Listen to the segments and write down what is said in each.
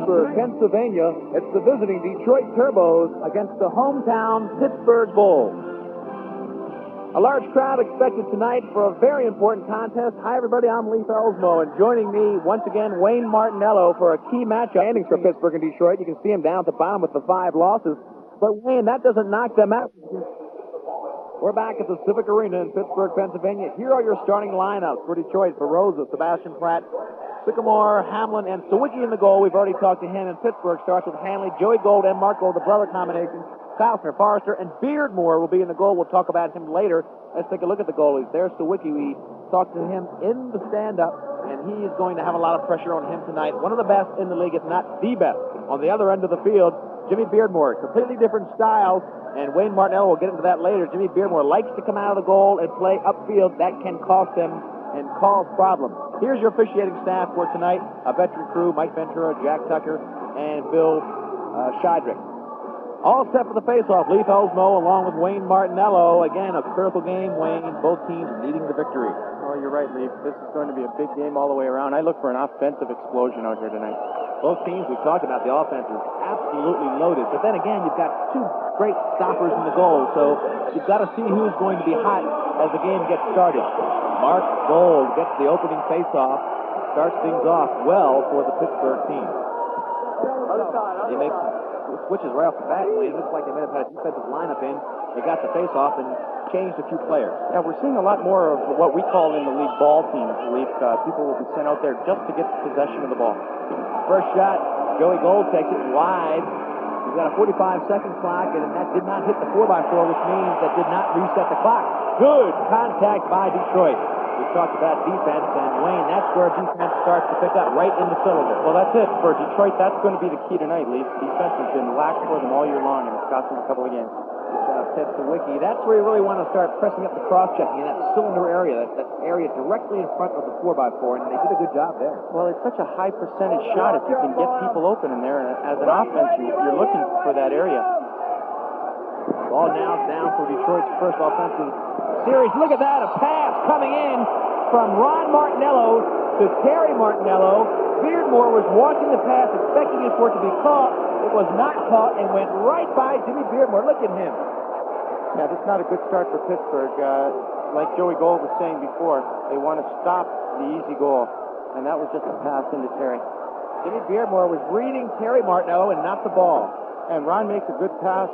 Pittsburgh, Pennsylvania. It's the visiting Detroit Turbos against the hometown Pittsburgh Bulls. A large crowd expected tonight for a very important contest. Hi, everybody. I'm Leif Elsmo, and joining me once again, Wayne Martinello for a key matchup. Standings for Pittsburgh and Detroit. You can see him down at the bottom with the 5 losses. But, Wayne, that doesn't knock them out. We're back at the Civic Arena in Pittsburgh, Pennsylvania. Here are your starting lineups for Detroit. For Rosa, Sebastian Pratt, Sycamore, Hamlin, and Sawicki in the goal. We've already talked to him. And Pittsburgh starts with Hanley, Joey Gold, and Marco, the brother combination. Faulkner, Forrester, and Beardmore will be in the goal. We'll talk about him later. Let's take a look at the goalies. There's Sawicki. We talked to him in the stand-up, and he is going to have a lot of pressure on him tonight. One of the best in the league, if not the best. On the other end of the field, Jimmy Beardmore. Completely different styles, and Wayne Martinello will get into that later. Jimmy Beardmore likes to come out of the goal and play upfield. That can cost them and cause problems. Here's your officiating staff for tonight. A veteran crew, Mike Ventura, Jack Tucker, and Bill Scheidrich. All set for the face-off. Leif Elsmo along with Wayne Martinello. Again, a critical game, Wayne. Both teams needing the victory. Oh, you're right, Leif. This is going to be a big game all the way around. I look for an offensive explosion out here tonight. Both teams, we've talked about the offense, is absolutely loaded. But then again, you've got 2 great stoppers in the goal. So you've got to see who's going to be hot as the game gets started. Mark Gold gets the opening face-off. Starts things off well for the Pittsburgh team. He makes switches right off the bat. It looks like they may have had a defensive lineup in. They got the face-off and changed a few players. Yeah, we're seeing a lot more of what we call in the league ball teams. People will be sent out there just to get possession of the ball. First shot, Joey Gold takes it wide. He's got a 45-second clock, and that did not hit the 4x4, which means that did not reset the clock. Good contact by Detroit. We talked about defense, and Wayne, that's where defense starts to pick up, right in the cylinder. Well, that's it. For Detroit, that's going to be the key tonight, Leaf. Defense has been lax for them all year long, and it's cost them a couple of games. Good job, Ted Sawicki. That's where you really want to start pressing up the cross-checking in that cylinder area, that area directly in front of the 4x4, and they did a good job there. Well, it's such a high percentage shot if you can get people open in there, and as an offense, you're looking for that area. Ball now down for Detroit's first offensive series. Look at that, a pass coming in from Ron Martinello to Terry Martinello. Beardmore was watching the pass, expecting it for it to be caught. It was not caught and went right by Jimmy Beardmore. Look at him. Yeah, this is not a good start for Pittsburgh. Like Joey Gold was saying before, they want to stop the easy goal, and that was just a pass into Terry. Jimmy Beardmore was reading Terry Martinello and not the ball. And Ron makes a good pass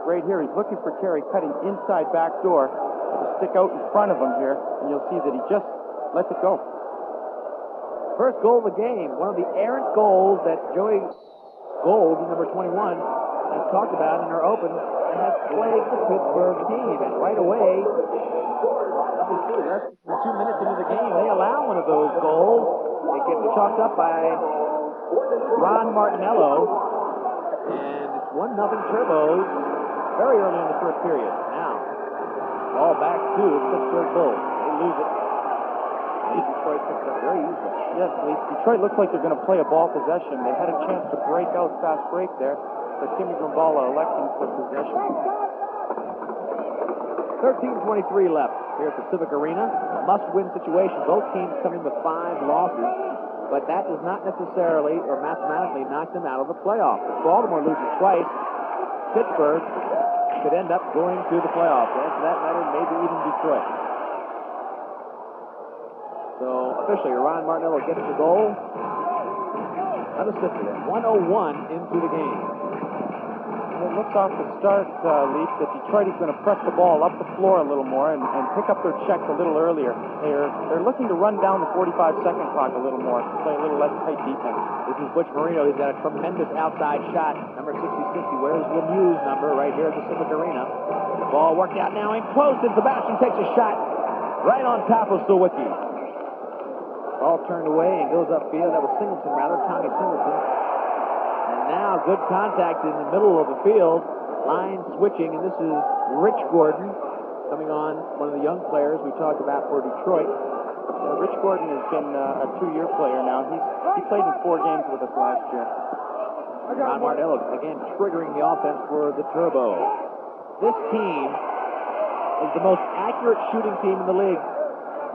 right here. He's looking for Terry, cutting inside back door to stick out in front of him here, and you'll see that he just lets it go. First goal of the game, one of the errant goals that Joey Gold, number 21, has talked about in her open, and has plagued the Pittsburgh team. And right away, less than 2 minutes into the game, they allow one of those goals. It gets chalked up by Ron Martinello. And it's 1-0 Turbos very early in the first period. Now, ball back to the Pittsburgh Bulls. They lose it. And Detroit picks it up very easily. Yes, Detroit looks like they're going to play a ball possession. They had a chance to break out, fast break there, but Timmy Grimbala electing for possession. 13:23 left here at the Civic Arena. A must-win situation. Both teams coming with 5 losses. But that does not necessarily or mathematically knock them out of the playoffs. If Baltimore loses twice, Pittsburgh could end up going to the playoffs. And for that matter, maybe even Detroit. So officially, Ron Martinello gets the goal. Unassisted at 1:01 into the game. It looks off the start, Leaf, that Detroit is going to press the ball up the floor a little more and pick up their checks a little earlier. They're looking to run down the 45-second clock a little more, play a little less tight defense. This is Butch Marino. He's got a tremendous outside shot. Number 66. He wears Lemieux's number right here at the Civic Arena. The ball worked out now in close, and Sebastian takes a shot right on top of Sawicki. Ball turned away and goes upfield. That was Singleton, rather, Tommy Singleton. And now good contact in the middle of the field. Line switching, and this is Rich Gordon coming on, one of the young players we talked about for Detroit. Rich Gordon has been a 2-year player now. He played in 4 games with us last year. Ron Martinello again triggering the offense for the Turbo. This team is the most accurate shooting team in the league.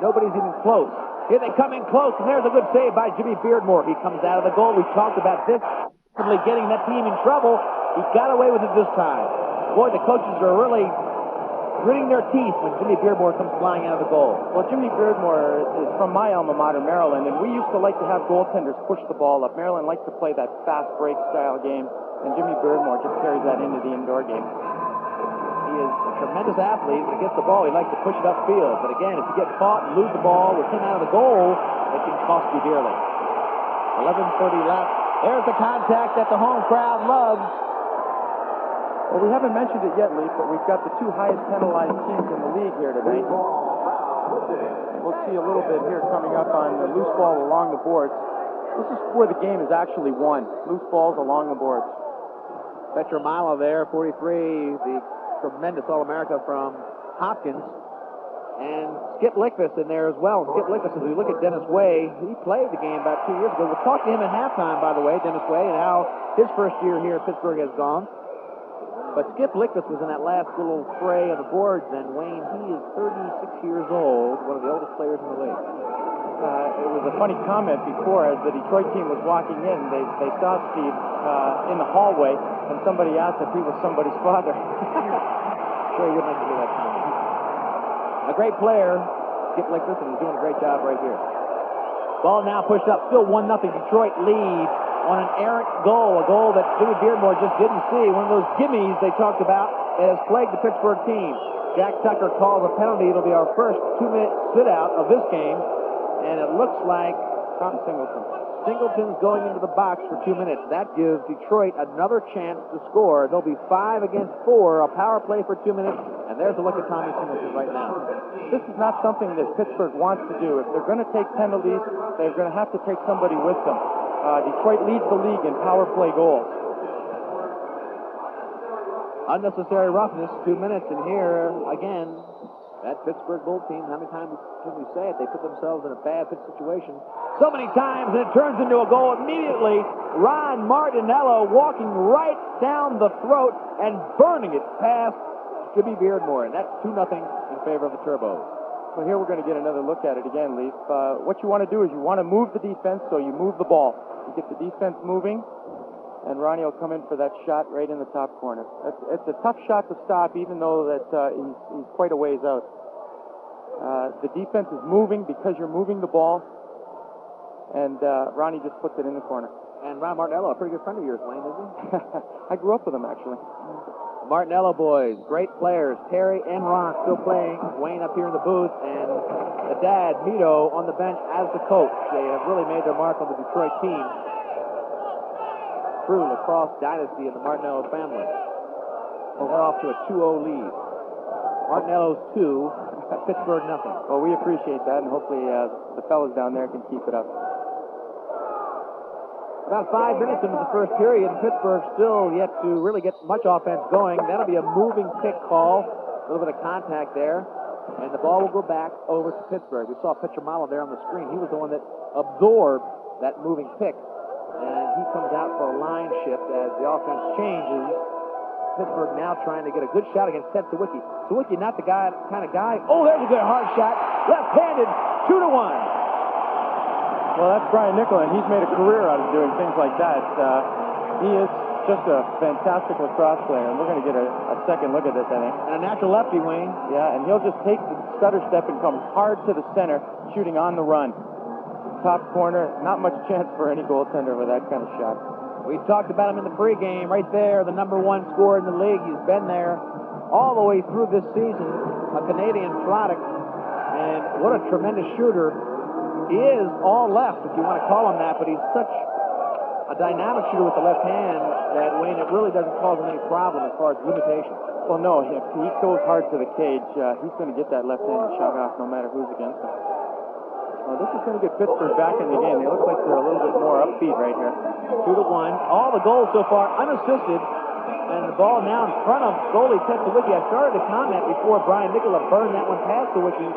Nobody's even close. Here they come in close, and there's a good save by Jimmy Beardmore. He comes out of the goal. We talked about this, getting that team in trouble. He got away with it this time. Boy, the coaches are really gritting their teeth when Jimmy Beardmore comes flying out of the goal. Well, Jimmy Beardmore is from my alma mater, Maryland, and we used to like to have goaltenders push the ball up. Maryland likes to play that fast break style game, and Jimmy Beardmore just carries that into the indoor game. He is a tremendous athlete. When he gets the ball, he likes to push it upfield. But again, if you get caught and lose the ball with him out of the goal, it can cost you dearly. 11:30 left. There's the contact that the home crowd loves. Well, we haven't mentioned it yet, Leaf, but we've got the two highest penalized teams in the league here tonight. And we'll see a little bit here coming up on the loose ball along the boards. This is where the game is actually won. Loose balls along the boards. Petramala there, 43, the tremendous All-America from Hopkins. And Skip Lickfus in there as well. Skip Lickfus, as we look at Dennis Way, he played the game about 2 years ago. We'll talk to him at halftime, by the way, Dennis Way, and how his first year here in Pittsburgh has gone. But Skip Lickfus was in that last little fray of the boards, and Wayne, he is 36 years old, one of the oldest players in the league. It was a funny comment before, as the Detroit team was walking in, they saw Steve in the hallway, and somebody asked if he was somebody's father. Sure, you wouldn't like to hear that comment. A great player, Skip Lickfus, and he's doing a great job right here. Ball now pushed up, still 1-0. Detroit leads on an errant goal, a goal that Jimmy Beardmore just didn't see. One of those gimmies they talked about that has plagued the Pittsburgh team. Jack Tucker calls a penalty. It'll be our first 2-minute sit-out of this game, and it looks like Tom Singleton's going into the box for 2 minutes. That gives Detroit another chance to score. They'll be 5 against 4, a power play for 2 minutes, and there's a look at Tommy Singleton right now. This is not something that Pittsburgh wants to do. If they're going to take penalties, they're going to have to take somebody with them. Detroit leads the league in power play goals. Unnecessary roughness, 2 minutes, and here, again, that Pittsburgh Bulls team, how many times can we say it? They put themselves in a bad pitch situation so many times, and it turns into a goal immediately. Ron Martinello walking right down the throat and burning it past Jimmy Beardmore, and that's 2-0 in favor of the Turbos. So here we're going to get another look at it again, Leaf. What you want to do is you want to move the defense, so you move the ball. You get the defense moving, and Ronnie will come in for that shot right in the top corner. It's a tough shot to stop, even though that he's quite a ways out. The defense is moving because you're moving the ball, and Ronnie just puts it in the corner. And Ron Martinello, a pretty good friend of yours, Wayne, isn't he? I grew up with him, actually. Martinello boys, great players. Terry and Ron still playing. Wayne up here in the booth, and the dad, Mito, on the bench as the coach. They have really made their mark on the Detroit team. True lacrosse dynasty in the Martinello family. Well, we're off to a 2-0 lead. Martinello's 2, Pittsburgh nothing. Well, we appreciate that, and hopefully the fellas down there can keep it up. About 5 minutes into the first period, and Pittsburgh still yet to really get much offense going. That'll be a moving pick call. A little bit of contact there. And the ball will go back over to Pittsburgh. We saw Petramala there on the screen. He was the one that absorbed that moving pick. And he comes out for a line shift as the offense changes. Pittsburgh now trying to get a good shot against Ted Sawicki. Sawicki, not the kind of guy. Oh, there's a good hard shot. Left-handed, 2-1. Well, that's Brian Nicola, and he's made a career out of doing things like that. He is just a fantastic lacrosse player, and we're going to get a second look at this, I think. And a natural lefty, Wayne. Yeah, and he'll just take the stutter step and come hard to the center, shooting on the run. Top corner, not much chance for any goaltender with that kind of shot. We talked about him in the pregame, right there, the #1 scorer in the league. He's been there all the way through this season, a Canadian product, and what a tremendous shooter. He is all left, if you want to call him that, but he's such a dynamic shooter with the left hand that, Wayne, it really doesn't cause him any problem as far as limitations. Well, no, if he goes hard to the cage, he's going to get that left-handed shot off no matter who's against him. Well, this is going to get Pittsburgh back in the game. They look like they're a little bit more upbeat right here. 2-1. All the goals so far unassisted, and the ball now in front of goalie Ted Sawicki. I started to comment before Brian Nicola burned that one past Sawicki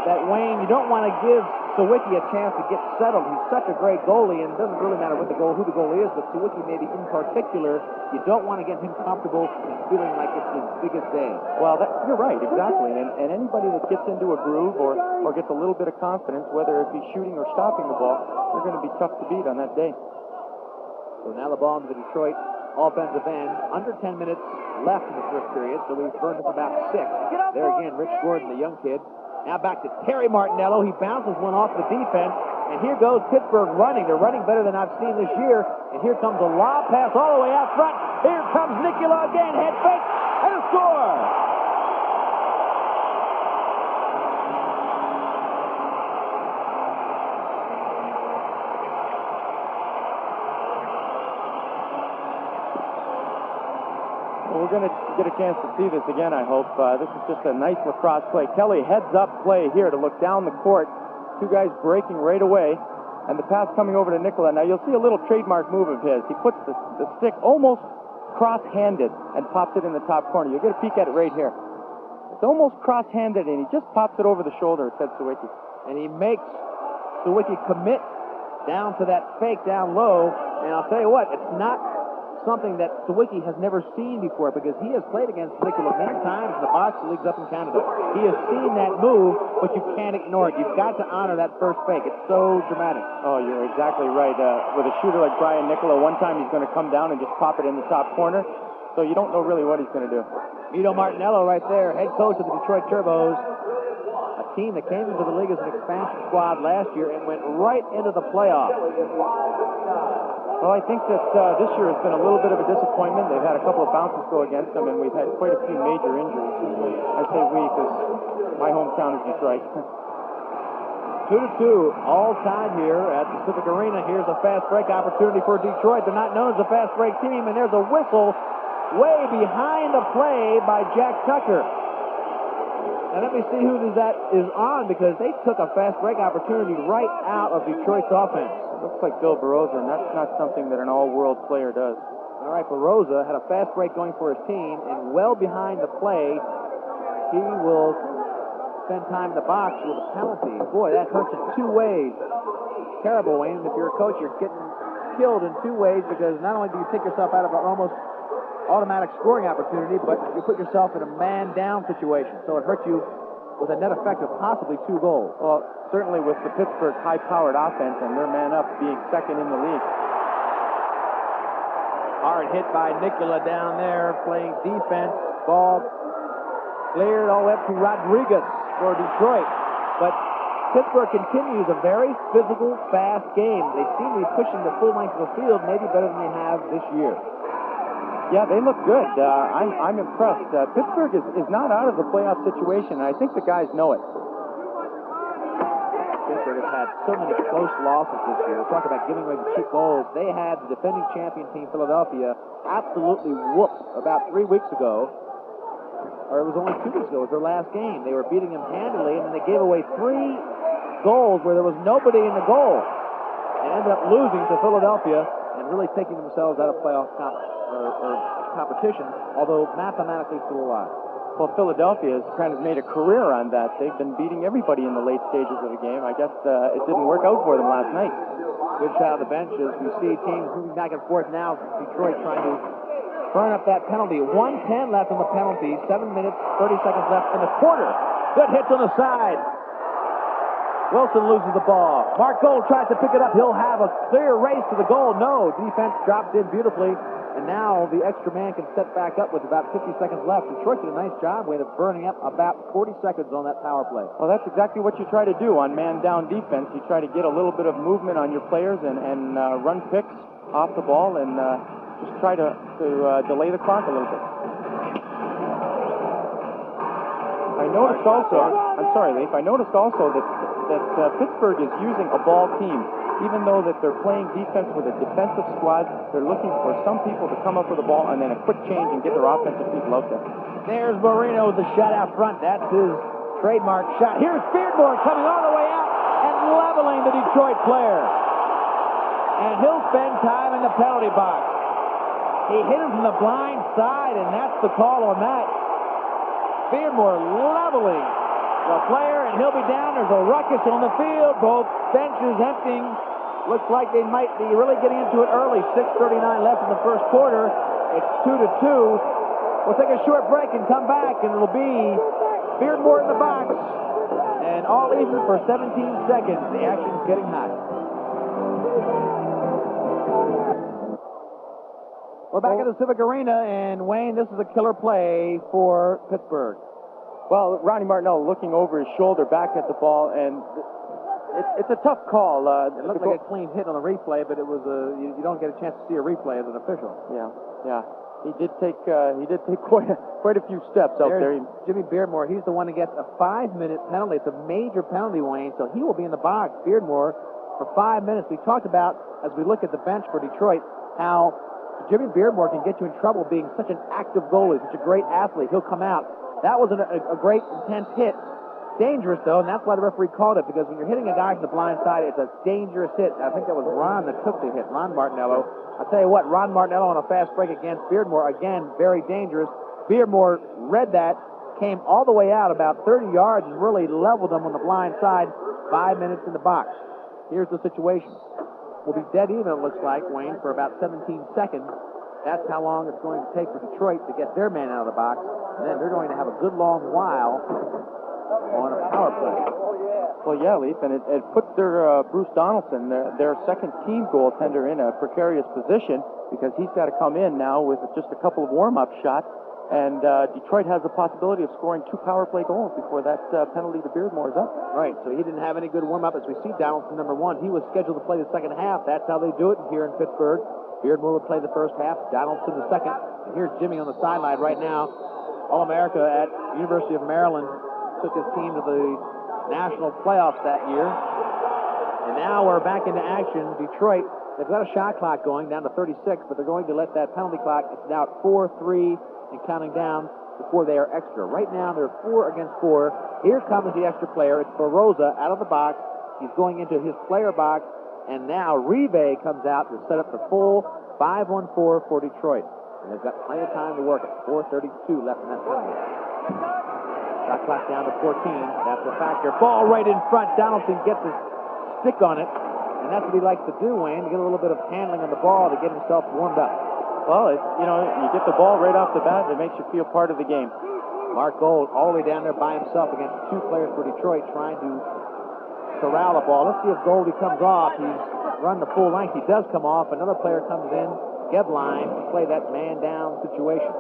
that, Wayne, you don't want to give Sawicki a chance to get settled. He's such a great goalie, and it doesn't really matter who the goalie is, but Sawicki maybe in particular, you don't want to get him comfortable and feeling like it's his biggest day. Well, you're right, exactly. And anybody that gets into a groove or gets a little bit of confidence, whether it be shooting or stopping the ball, they're going to be tough to beat on that day. So now the ball into the Detroit offensive end. Under 10 minutes left in the first period, so we've burned up about 6. There again, Rich Gordon, the young kid. Now back to Terry Martinello. He bounces one off the defense, and here goes Pittsburgh running. They're running better than I've seen this year, and here comes a lob pass all the way out front. Here comes Nicola again, head fake, and a score! We're going to get a chance to see this again, I hope. This is just a nice lacrosse play. Kelly heads-up play here to look down the court. Two guys breaking right away, and the pass coming over to Nicola. Now, you'll see a little trademark move of his. He puts the stick almost cross-handed and pops it in the top corner. You'll get a peek at it right here. It's almost cross-handed, and he just pops it over the shoulder, said Sawicki. And he makes Sawicki commit down to that fake down low, and I'll tell you what, it's not something that Sawicki has never seen before, because he has played against Nicola many times in the box leagues up in Canada. He has seen that move, but you can't ignore it. You've got to honor that first fake. It's so dramatic. Oh, you're exactly right. With a shooter like Brian Nicola, one time he's going to come down and just pop it in the top corner, so you don't know really what he's going to do. Mito Martinello right there, head coach of the Detroit Turbos, a team that came into the league as an expansion squad last year and went right into the playoffs. Well, I think that this year has been a little bit of a disappointment. They've had a couple of bounces go against them, and we've had quite a few major injuries. I say we because my hometown is Detroit. 2-2, all tied here at Pacific Arena. Here's a fast break opportunity for Detroit. They're not known as a fast break team, and there's a whistle way behind the play by Jack Tucker. And let me see who that is on, because they took a fast break opportunity right out of Detroit's offense. Looks like Bill Baroza, and that's not something that an all-world player does. All right, Baroza had a fast break going for his team, and well behind the play, he will spend time in the box with a penalty. Boy, that hurts in two ways. Terrible, Wayne. If you're a coach, you're getting killed in two ways, because not only do you take yourself out of an almost automatic scoring opportunity, but you put yourself in a man-down situation. So it hurts you with a net effect of possibly 2 goals. Well, certainly with the Pittsburgh high-powered offense and their man-up being second in the league. Hard hit by Nicola down there, playing defense. Ball cleared all the way up to Rodriguez for Detroit. But Pittsburgh continues a very physical, fast game. They seem to be pushing the full length of the field, maybe better than they have this year. Yeah, they look good. I'm impressed. Pittsburgh is not out of the playoff situation, and I think the guys know it. Pittsburgh has had so many close losses this year. Talk about giving away the cheap goals. They had the defending champion team, Philadelphia, absolutely whooped about 3 weeks ago. Or it was only 2 weeks ago. It was their last game. They were beating them handily, and then they gave away 3 goals where there was nobody in the goal. And ended up losing to Philadelphia and really taking themselves out of playoff competition, although mathematically still alive. Well, Philadelphia has kind of made a career on that. They've been beating everybody in the late stages of the game. I guess it didn't work out for them last night. Good shot of the bench as we see teams moving back and forth now. Detroit trying to burn up that penalty. 1:10 left on the penalty. 7 minutes, 30 seconds left in the quarter. Good hits on the side. Wilson loses the ball. Mark Gold tries to pick it up. He'll have a clear race to the goal. No, defense dropped in beautifully. And now the extra man can step back up with about 50 seconds left. Detroit did a nice job with burning up about 40 seconds on that power play. Well, that's exactly what you try to do on man-down defense. You try to get a little bit of movement on your players and run picks off the ball and just try to delay the clock a little bit. I noticed also, I'm sorry, Leif, I noticed also that Pittsburgh is using a ball team. Even though that they're playing defense with a defensive squad, they're looking for some people to come up with the ball and then a quick change and get their offensive people out there. There's Marino with the shot out front. That's his trademark shot. Here's Beardmore coming all the way out and leveling the Detroit player. And he'll spend time in the penalty box. He hit him from the blind side, and that's the call on that. Beardmore leveling the player, and he'll be down. There's a ruckus on the field. Both benches emptying. Looks like they might be really getting into it early. 6:39 left in the first quarter. It's 2-2. We'll take a short break and come back, and it'll be Beardmore in the box. And all even for 17 seconds. The action's getting hot. We're back at the Civic Arena, and Wayne, this is a killer play for Pittsburgh. Well, Ronnie Martinello looking over his shoulder back at the ball, and it's a tough call. It looked like a clean hit on the replay, but it was you don't get a chance to see a replay as an official. Yeah. He did take quite a few steps out there. Jimmy Beardmore, he's the one that gets a 5-minute penalty. It's a major penalty, Wayne, so he will be in the box, Beardmore, for 5 minutes. We talked about, as we look at the bench for Detroit, how Jimmy Beardmore can get you in trouble being such an active goalie, such a great athlete. He'll come out. That was a great, intense hit. Dangerous, though, and that's why the referee called it, because when you're hitting a guy from the blind side, it's a dangerous hit. I think that was Ron that took the hit, Ron Martinello. I'll tell you what, Ron Martinello on a fast break against Beardmore, again, very dangerous. Beardmore read that, came all the way out about 30 yards and really leveled them on the blind side. 5 minutes in the box. Here's the situation. We'll be dead even, it looks like, Wayne, for about 17 seconds. That's how long it's going to take for Detroit to get their man out of the box. And then they're going to have a good long while on a power play. Well, yeah, Leaf, and it puts their Bruce Donaldson, their second-team goaltender, in a precarious position because he's got to come in now with just a couple of warm-up shots, and Detroit has the possibility of scoring 2 power play goals before that penalty to Beardmore is up. Right, so he didn't have any good warm-up. As we see, Donaldson, number 1, he was scheduled to play the second half. That's how they do it here in Pittsburgh. Beardmore would play the first half, Donaldson the second. And here's Jimmy on the sideline right now. All-America at University of Maryland. Took his team to the national playoffs that year. And now we're back into action. Detroit, they've got a shot clock going down to 36, but they're going to let that penalty clock, it's now at 4-3 and counting down before they are extra. Right now, they're 4 against 4. Here comes the extra player. It's Baroza out of the box. He's going into his player box, and now Rive comes out to set up the full 5-on-4 for Detroit. And they've got plenty of time to work it. 4:32 left in that penalty. Shot clock down to 14. That's a factor. Ball right in front. Donaldson gets his stick on it, and that's what he likes to do, Wayne, to get a little bit of handling on the ball to get himself warmed up. Well, you get the ball right off the bat, it makes you feel part of the game. Mark Gold all the way down there by himself against 2 players for Detroit trying to corral the ball. Let's see if Goldie comes off. He's run the full length. He does come off. Another player comes in, Gebline, to play that man-down situation.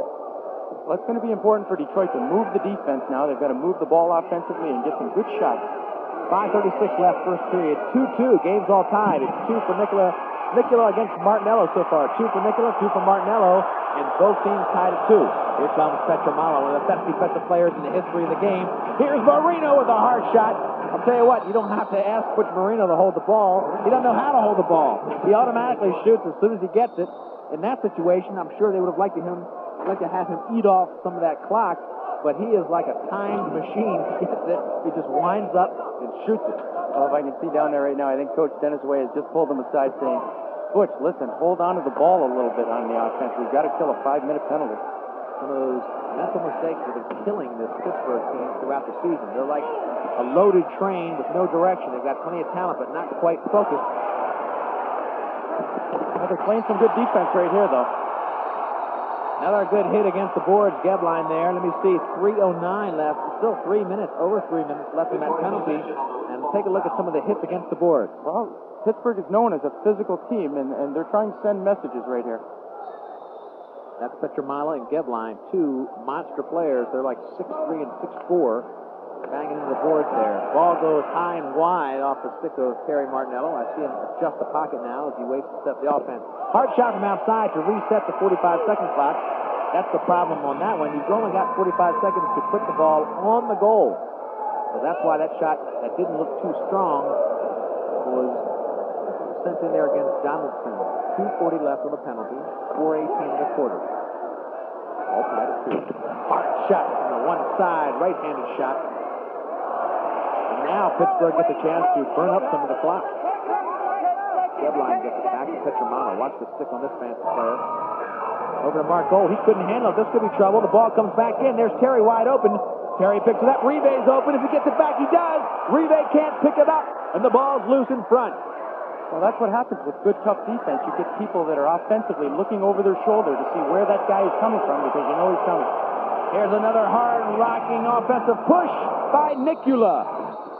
Well, it's going to be important for Detroit to move the defense now. They've got to move the ball offensively and get some good shots. 5:36 left first period. 2-2. Game's all tied. It's 2 for Nicola against Martinello so far. 2 for Nicola, 2 for Martinello, and both teams tied at 2. Here comes Petramalo, one of the best defensive players in the history of the game. Here's Marino with a hard shot. I'll tell you what, you don't have to ask Butch Marino to hold the ball. He doesn't know how to hold the ball. He automatically shoots as soon as he gets it. In that situation, I'm sure they would have liked to have him eat off some of that clock, but he is like a timed machine. He gets it, he just winds up and shoots it. Well, if I can see down there right now, I think Coach Dennis Way has just pulled him aside saying, Butch, listen, hold on to the ball a little bit on the offense. We've got to kill a 5-minute penalty. Some of those mental mistakes that are killing this Pittsburgh team throughout the season. They're like a loaded train with no direction. They've got plenty of talent, but not quite focused. Well, they're playing some good defense right here, though. Another good hit against the boards, Gebline there. Let me see, 3:09 left. Still 3 minutes, over 3 minutes left in that penalty. And take a look at some of the hits against the boards. Well, Pittsburgh is known as a physical team, and they're trying to send messages right here. That's Petramala and Gebline, 2 monster players. They're like 6'3" and 6'4", banging into the boards there. Ball goes high and wide off the stick of Terry Martinello. I see him adjust the pocket now as he waits to set the offense. Hard shot from outside to reset the 45-second clock. That's the problem on that one. You've only got 45 seconds to put the ball on the goal. So that's why that shot that didn't look too strong was sent in there against Donaldson. 2:40 left on the penalty. 4:18 in the quarter. All tied at 2. Hard shot from the one side, right-handed shot. And now Pittsburgh gets a chance to burn up some of the clock. Gebline gets it back to Petramano. Watch the stick on this fancy player. Over to Mark Gold. He couldn't handle it. This could be trouble. The ball comes back in. There's Terry wide open. Terry picks it up. Rive's open. If he gets it back, he does. Rive can't pick it up, and the ball's loose in front. Well, that's what happens with good, tough defense. You get people that are offensively looking over their shoulder to see where that guy is coming from because you know he's coming. Here's another hard-rocking offensive push by Nicula.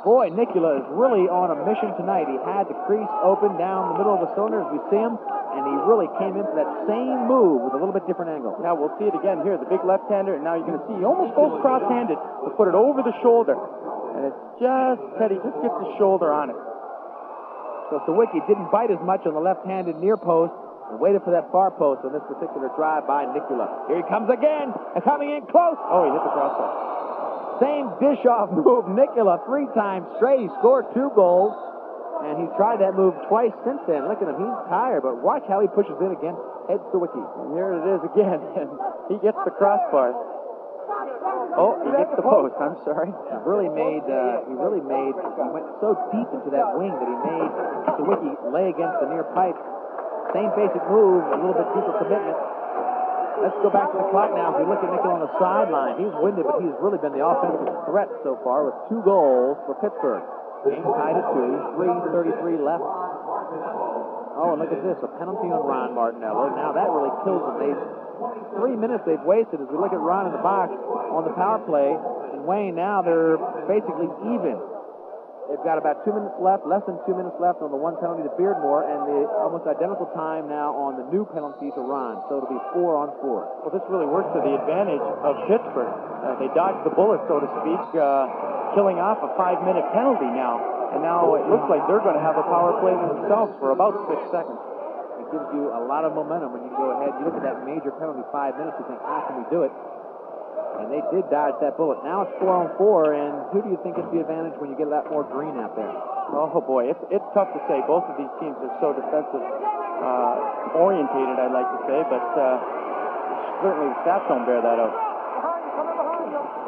Boy, Nicula is really on a mission tonight. He had the crease open down the middle of the cylinder as we see him, and he really came into that same move with a little bit different angle. Now we'll see it again here, the big left-hander, and now you're going to see he almost goes cross-handed to put it over the shoulder. And it's just, Teddy just gets the shoulder on it. So Sawicki didn't bite as much on the left-handed near post and waited for that far post on this particular drive by Nicula. Here he comes again, and coming in close. Oh, he hit the crossbar. Same dish-off move, Nicula, 3 times straight. He scored 2 goals, and he's tried that move twice since then. Look at him, he's tired, but watch how he pushes in against Ed Sawicki. And here it is again, and he gets the crossbar. Oh, he gets the post, I'm sorry. He went so deep into that wing that he made Sawicki lay against the near pipe. Same basic move, a little bit deeper commitment. Let's go back to the clock now. If we look at Nickel on the sideline, he's winded, but he's really been the offensive threat so far with 2 goals for Pittsburgh. Game tied at 2, 3:33 left. Oh, and look at this, a penalty on Ron Martinello. Now that really kills them. 3 minutes they've wasted as we look at Ron in the box on the power play. And Wayne, now they're basically even. They've got about 2 minutes left, less than 2 minutes left on the 1 penalty to Beardmore, and the almost identical time now on the new penalty to Ron. So it'll be 4-on-4. Well, this really works to the advantage of Pittsburgh. They dodged the bullet, so to speak, killing off a 5-minute penalty now. And now it looks like they're going to have a power play themselves for about 6 seconds. It gives you a lot of momentum when you go ahead. You look at that major penalty, 5 minutes, you think, how can we do it? And they did dodge that bullet. Now it's 4-on-4, and who do you think is the advantage when you get a lot more green out there? Oh, boy, it's tough to say. Both of these teams are so defensive orientated, I'd like to say, but certainly the stats don't bear that out.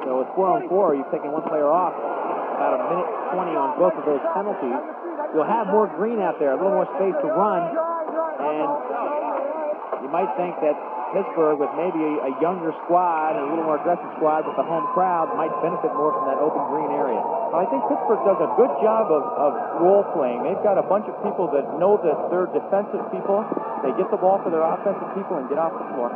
So it's 4-on-4. You've taken one player off, about 1:20 on both of those penalties. You'll have more green out there, a little more space to run, and you might think that Pittsburgh, with maybe a younger squad and a little more aggressive squad with the home crowd, might benefit more from that open green area. I think Pittsburgh does a good job of role-playing. They've got a bunch of people that know that they're defensive people. They get the ball for their offensive people and get off the floor.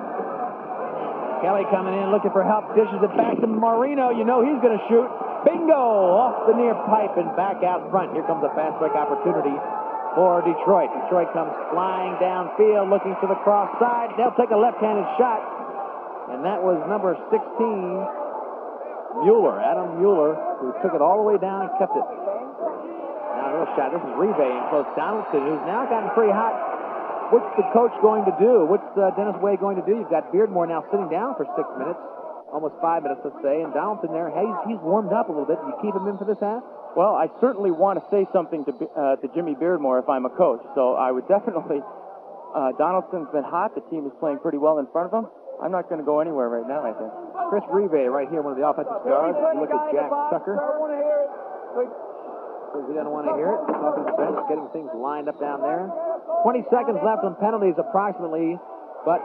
Kelly coming in, looking for help, dishes it back to Marino. You know he's going to shoot. Bingo! Off the near pipe and back out front. Here comes a fast break opportunity for Detroit. Detroit comes flying downfield, looking to the cross side. They'll take a left-handed shot, and that was number 16, Mueller, Adam Mueller, who took it all the way down and kept it. Now a little shot. This is Rive in close. Donaldson, who's now gotten pretty hot. What's the coach going to do? What's Dennis Way going to do? You've got Beardmore now sitting down for 6 minutes, almost 5 minutes, let's say, and Donaldson there, he's warmed up a little bit. Do you keep him in for this half? Well, I certainly want to say something to Jimmy Beardmore if I'm a coach, so I would definitely. Donaldson's been hot. The team is playing pretty well in front of him. I'm not going to go anywhere right now, I think. Chris Rive right here, one of the offensive guards. You look at Jack Tucker. He doesn't want to hear it. Talking to the bench, getting things lined up down there. 20 seconds left on penalties approximately, but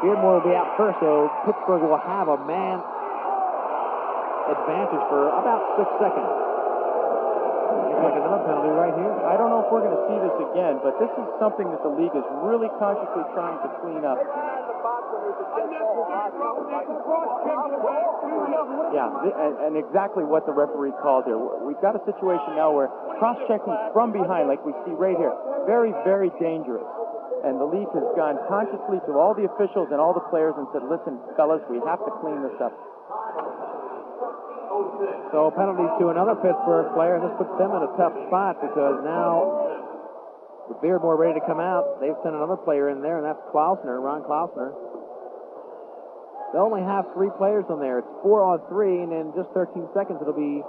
Beardmore will be out first, so Pittsburgh will have a man advantage for about 6 seconds. Looks like another penalty right here. I don't know if we're going to see this again, but this is something that the league is really consciously trying to clean up. Yeah, and exactly what the referee called here. We've got a situation now where cross-checking from behind, like we see right here, very, very dangerous. And the league has gone consciously to all the officials and all the players and said, listen, fellas, we have to clean this up. So penalties to another Pittsburgh player, and this puts them in a tough spot because now with Beardmore ready to come out, they've sent another player in there, and that's Klausner, Ron Klausner. They'll only have 3 players on there. It's 4-on-3, and in just 13 seconds it'll be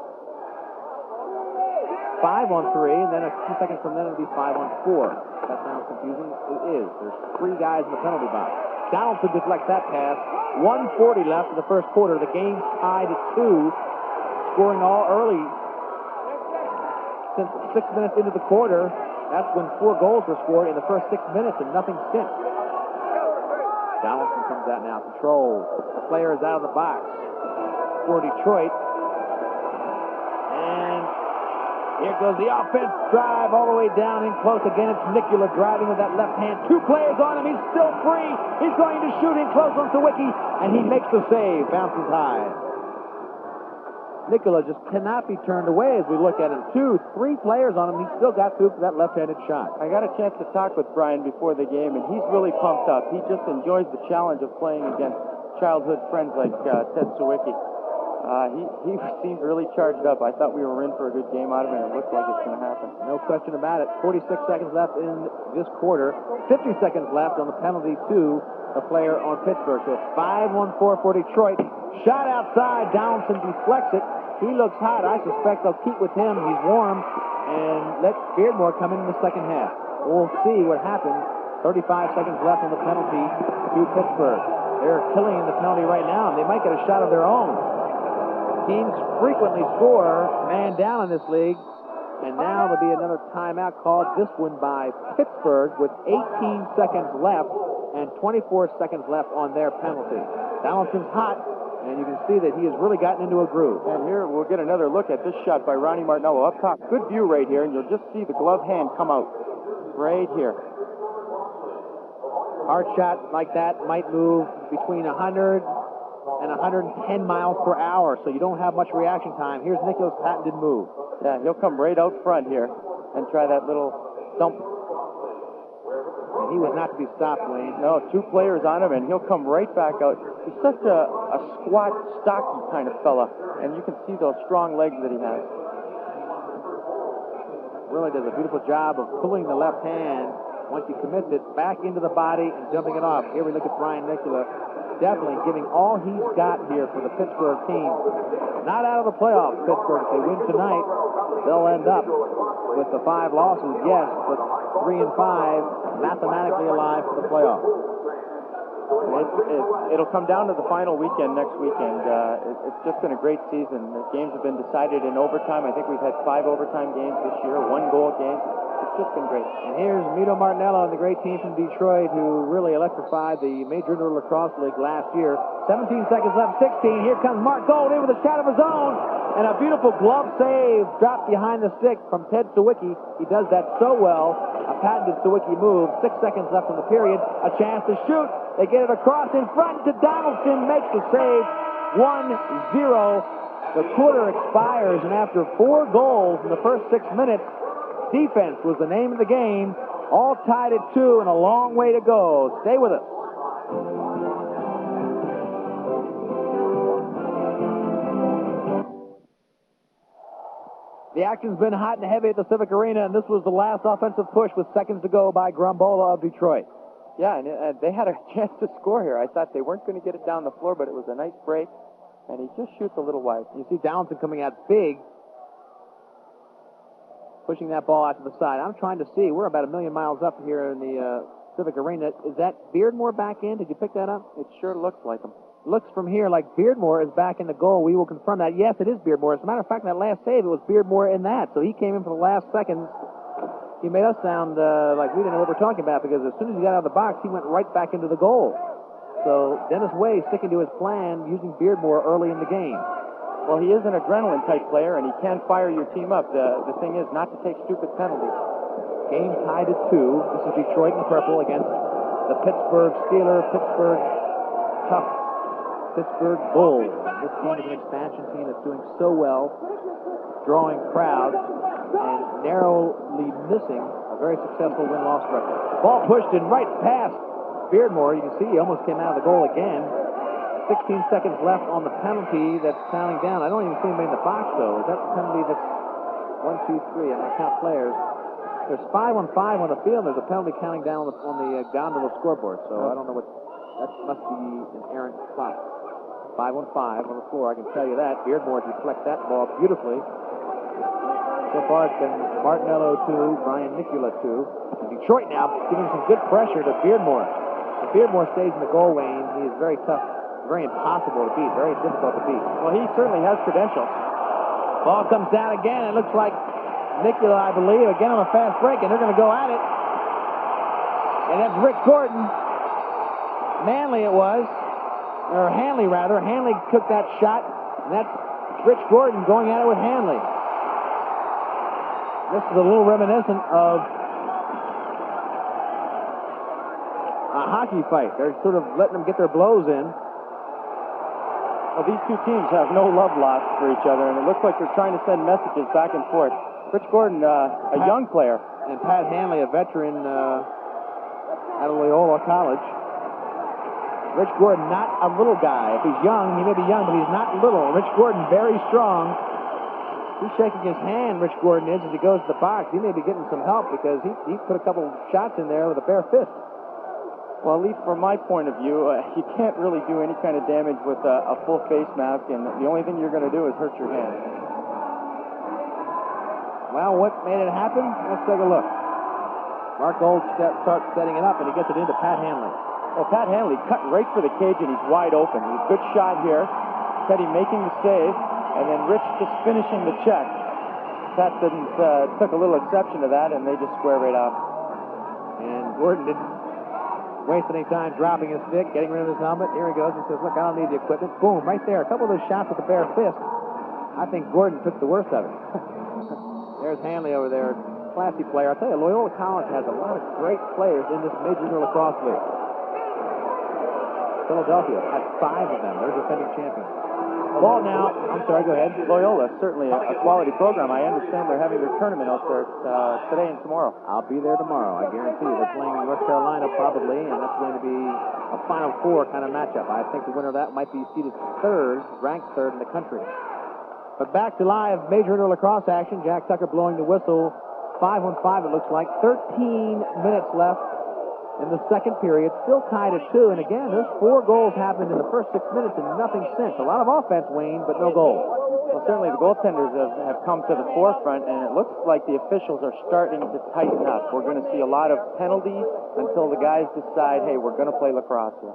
5-on-3, and then a few seconds from then it'll be 5-on-4. That sounds confusing. It is. There's 3 guys in the penalty box. Donaldson deflects that pass. 1:40 left in the first quarter. The game's tied at 2. Scoring all early since 6 minutes into the quarter. That's when 4 goals were scored in the first 6 minutes and nothing since. Donaldson comes out now, controls. The player is out of the box. for Detroit. And here goes the offense drive all the way down in close. Again, it's Nicola driving with that left hand. 2 players on him. He's still free. He's going to shoot in close on Sawicki, and he makes the save. Bounces high. Nicola just cannot be turned away as we look at him. 2, 3 players on him. He's still got through for that left-handed shot. I got a chance to talk with Brian before the game, and he's really pumped up. He just enjoys the challenge of playing against childhood friends like Ted Sawicki. He seemed really charged up. I thought we were in for a good game out of it, and it looks like it's going to happen. No question about it. 46 seconds left in this quarter. 50 seconds left on the penalty to a player on Pittsburgh. So 5-1-4 for Detroit. Shot outside. Donaldson deflects it. He looks hot. I suspect they'll keep with him. He's warm. And let Beardmore come in the second half. We'll see what happens. 35 seconds left on the penalty to Pittsburgh. They're killing in the penalty right now, and they might get a shot of their own. Teams frequently score man down in this league. And now there'll be another timeout called, this one by Pittsburgh, with 18 seconds left and 24 seconds left on their penalty. Donaldson's hot, and you can see that he has really gotten into a groove. And here we'll get another look at this shot by Ronnie Martinello up top. Good view right here, and you'll just see the glove hand come out right here. Hard shot like that might move between 100 and 110 miles per hour, so you don't have much reaction time. Here's Nicola's patented move. Yeah, he'll come right out front here and try that little dump. And he was not to be stopped, Wayne. No, 2 players on him, and he'll come right back out. He's such a squat, stocky kind of fella, and you can see those strong legs that he has. Really does a beautiful job of pulling the left hand once he commits it back into the body and jumping it off. Here we look at Brian Nicola, definitely giving all he's got here for the Pittsburgh team. Not out of the playoffs, Pittsburgh. If they win tonight, they'll end up with the 5 losses, yes, but 3 and 5 mathematically alive for the playoffs. It'll come down to the final weekend next weekend. It's just been a great season. The games have been decided in overtime. I think we've had 5 overtime games this year, 1-goal games. It's just been great. And here's Mito Martinello and the great team from Detroit who really electrified the Major Indoor Lacrosse League last year. 17 seconds left, 16. Here comes Mark Gold in with a shot of his own. And a beautiful glove save dropped behind the stick from Ted Sawicki. He does that so well. A patented Sawicki move. 6 seconds left in the period. A chance to shoot. They get it across in front to Donaldson. Makes the save. 1-0. The quarter expires, and after 4 goals in the first 6 minutes, defense was the name of the game. All tied at 2 and a long way to go. Stay with us. The action's been hot and heavy at the Civic Arena, and this was the last offensive push with seconds to go by Grumbola of Detroit. Yeah, and they had a chance to score here. I thought they weren't going to get it down the floor, but it was a nice break, and he just shoots a little wide. You see Donaldson coming out big, pushing that ball out to the side. I'm trying to see. We're about 1 million miles up here in the Civic Arena. Is that Beardmore back in? Did you pick that up? It sure looks like him. Looks from here like Beardmore is back in the goal. We will confirm that. Yes, it is Beardmore. As a matter of fact, in that last save, it was Beardmore in that. So he came in for the last seconds. He made us sound like we didn't know what we're talking about, because as soon as he got out of the box, he went right back into the goal. So Dennis Way sticking to his plan, using Beardmore early in the game. Well, he is an adrenaline-type player, and he can fire your team up. The thing is not to take stupid penalties. Game tied at 2. This is Detroit in purple against the Pittsburgh Steelers. Tough Pittsburgh Bulls. This team is an expansion team that's doing so well, drawing crowds, and narrowly missing a very successful win-loss record. Ball pushed in right past Beardmore. You can see he almost came out of the goal again. 16 seconds left on the penalty that's counting down. I don't even see anybody in the box, though. Is that the penalty that's 1, 2, 3? I'm going to count players. There's 5-on-5 on the field. There's a penalty counting down on the gondola scoreboard, so I don't know what. That must be an errant clock. 5-on-5 on the floor, I can tell you that. Beardmore deflects that ball beautifully. So far it's been Martinello 2, Brian Nicola 2. And Detroit now giving some good pressure to Beardmore. If Beardmore stays in the goal lane, he is very tough, very impossible to beat, very difficult to beat. Well, he certainly has credentials. Ball comes down again. It looks like Nicola, I believe, again on a fast break, and they're going to go at it. And that's Rick Gordon. Manley it was. Or Hanley, rather. Hanley took that shot. And that's Rich Gordon going at it with Hanley. This is a little reminiscent of a hockey fight. They're sort of letting them get their blows in. Well, these two teams have no love lost for each other, and it looks like they're trying to send messages back and forth. Rich Gordon, a young player. And Pat Hanley, a veteran out of Loyola College. Rich Gordon, not a little guy. If he's young, he may be young, but he's not little. Rich Gordon, very strong. He's shaking his hand, Rich Gordon is, as he goes to the box. He may be getting some help because he put a couple shots in there with a bare fist. Well, at least from my point of view, you can't really do any kind of damage with a full face mask, and the only thing you're going to do is hurt your hand. Well, what made it happen? Let's take a look. Mark Gold starts setting it up, and he gets it into Pat Hanley. Well, Pat Hanley cut right for the cage, and he's wide open. Good shot here. Teddy making the save, and then Rich just finishing the check. Pat took a little exception to that, and they just square right off. And Gordon didn't waste any time dropping his stick, getting rid of his helmet. Here he goes. He says, look, I don't need the equipment. Boom, right there. A couple of those shots with the bare fist. I think Gordon took the worst of it. There's Hanley over there. Classy player. I'll tell you, Loyola College has a lot of great players in this Major Indoor Lacrosse League. Philadelphia has 5 of them. They're defending champions. Ball now. I'm sorry, go ahead. Loyola, certainly a quality program. I understand they're having their tournament out there today and tomorrow. I'll be there tomorrow, I guarantee you. They're playing North Carolina probably, and that's going to be a Final Four kind of matchup. I think the winner of that might be seeded ranked third in the country. But back to live Major Indoor Lacrosse action. Jack Tucker blowing the whistle. 5-on-5 it looks like. 13 minutes left in the second period, still tied at 2. And again, there's 4 goals happened in the first 6 minutes and nothing since. A lot of offense, Wayne, but no goals. Well, certainly the goaltenders have come to the forefront, and it looks like the officials are starting to tighten up. We're going to see a lot of penalties until the guys decide, hey, we're going to play lacrosse here.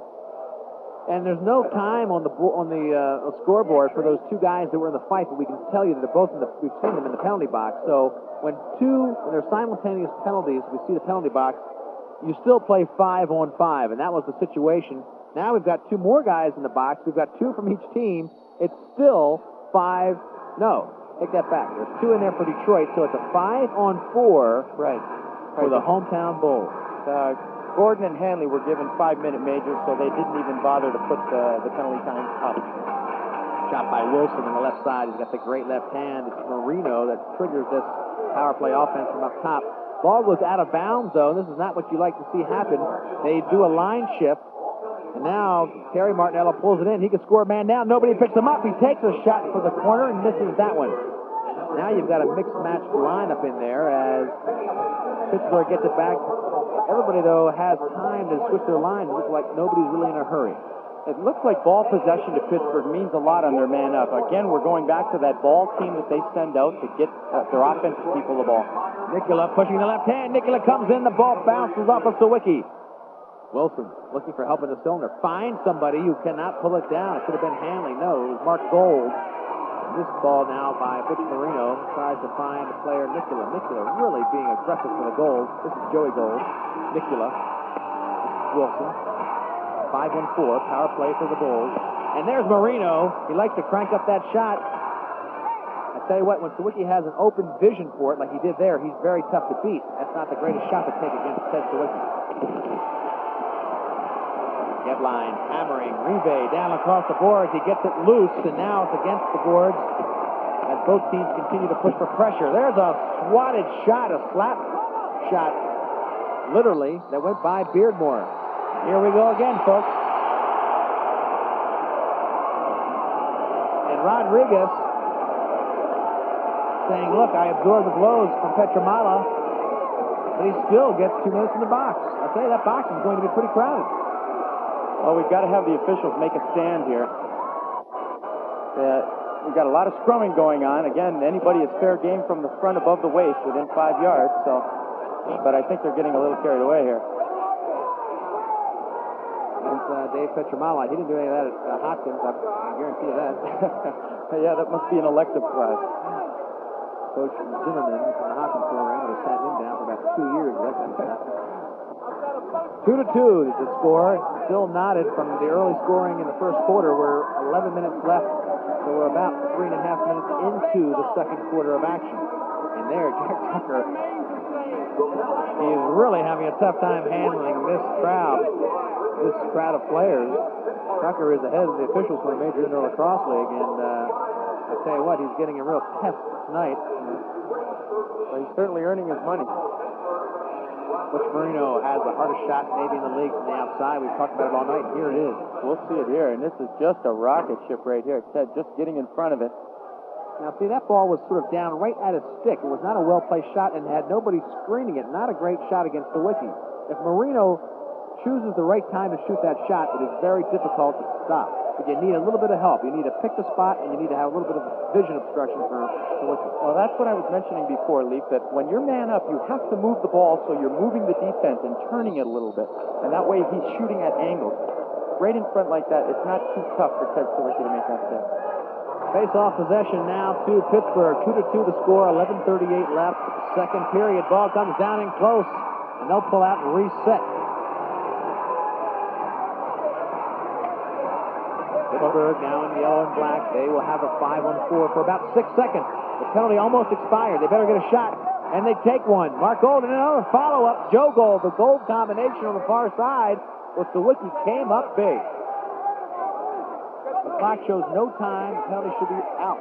And there's no time on the scoreboard for those 2 guys that were in the fight, but we can tell you that they're both we've seen them in the penalty box. So when there's simultaneous penalties, we see the penalty box, you still play 5-on-5, and that was the situation. Now we've got 2 more guys in the box. We've got 2 from each team. It's still 5. No, take that back. There's 2 in there for Detroit, so it's a 5-on-4 for the hometown Bulls. Gordon and Hanley were given 5-minute majors, so they didn't even bother to put the penalty time up. Shot by Wilson on the left side. He's got the great left hand. It's Marino that triggers this power play offense from up top. Ball was out of bounds, though. This is not what you like to see happen. They do a line shift, and now Terry Martinello pulls it in. He can score a man down. Nobody picks him up. He takes a shot for the corner and misses that one. Now you've got a mixed-match lineup in there as Pittsburgh gets it back. Everybody, though, has time to switch their lines. It looks like nobody's really in a hurry. It looks like ball possession to Pittsburgh means a lot on their man up. Again, we're going back to that ball team that they send out to get their offensive people the ball. Nicola pushing the left hand. Nicola comes in. The ball bounces off of Sawicki. Wilson looking for help in the cylinder. Finds somebody who cannot pull it down. It could have been Hanley. No, it was Mark Gold. This ball now by Butch Marino tries to find the player Nicola. Nicola really being aggressive for the goal. This is Joey Gold. Nicola. Wilson. 5-on-4, power play for the Bulls. And there's Marino. He likes to crank up that shot. I tell you what, when Sawicki has an open vision for it, like he did there, he's very tough to beat. That's not the greatest shot to take against Ted Sawicki. Gebline hammering. Rive down across the boards. He gets it loose, and now it's against the boards as both teams continue to push for pressure. There's a swatted shot, a slap shot, literally, that went by Beardmore. Here we go again, folks. And Rodriguez saying, look, I absorbed the blows from Petramala, but he still gets 2 minutes in the box. I'll tell you, that box is going to be pretty crowded. Well, we've got to have the officials make a stand here. We've got a lot of scrumming going on. Again, anybody is fair game from the front above the waist within 5 yards, but I think they're getting a little carried away here. Dave Petramala. He didn't do any of that at Hopkins. I guarantee you that. Yeah, that must be an elective class. Coach Zimmerman from the Hopkins program would have sat him down for about 2 years. That kind of stuff. 2-2 is the score. Still knotted from the early scoring in the first quarter. We're 11 minutes left So we're about 3.5 minutes into the second quarter of action. And there, Jack Tucker, he's really having a tough time handling this crowd of players. Tucker is ahead of the officials for the Major Indoor Lacrosse League, and I tell you what, he's getting a real test tonight. Well, he's certainly earning his money. Butch Marino has the hardest shot maybe in the league from the outside. We've talked about it all night. Here it is. We'll see it here, and this is just a rocket ship right here. Ted just getting in front of it. Now, see, that ball was sort of down right at his stick. It was not a well-placed shot and had nobody screening it. Not a great shot against the Wiki. If Marino chooses the right time to shoot that shot, it is very difficult to stop. But you need a little bit of help. You need to pick the spot, and you need to have a little bit of vision obstruction for the Wiki. Well, that's what I was mentioning before, Leaf, that when you're man up, you have to move the ball so you're moving the defense and turning it a little bit. And that way he's shooting at angles. Right in front like that, it's not too tough for Ted Sawicki to make that save. Face-off possession now to Pittsburgh. 2-2 the score, 11:38 left. Second period. Ball comes down in close, and they'll pull out and reset. Pittsburgh now in yellow and black. They will have a 5-on-4 for about 6 seconds. The penalty almost expired. They better get a shot, and they take one. Mark Gold and another follow-up. Joe Gold, the Gold combination on the far side. But Sawicki came up big. The clock shows no time. The penalty should be out.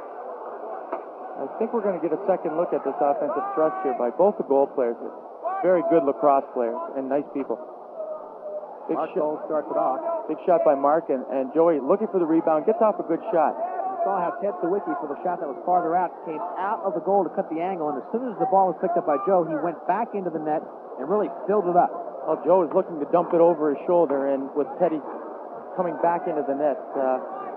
I think we're going to get a second look at this offensive thrust here by both the goal players. Very good lacrosse players and nice people. Mark Gold starts it off. Big shot by Mark, and Joey looking for the rebound, gets off a good shot. You saw how Ted Sawicki, for the shot that was farther out, came out of the goal to cut the angle, and as soon as the ball was picked up by Joe, he went back into the net and really filled it up. Well, Joe is looking to dump it over his shoulder, and with Teddy coming back into the net,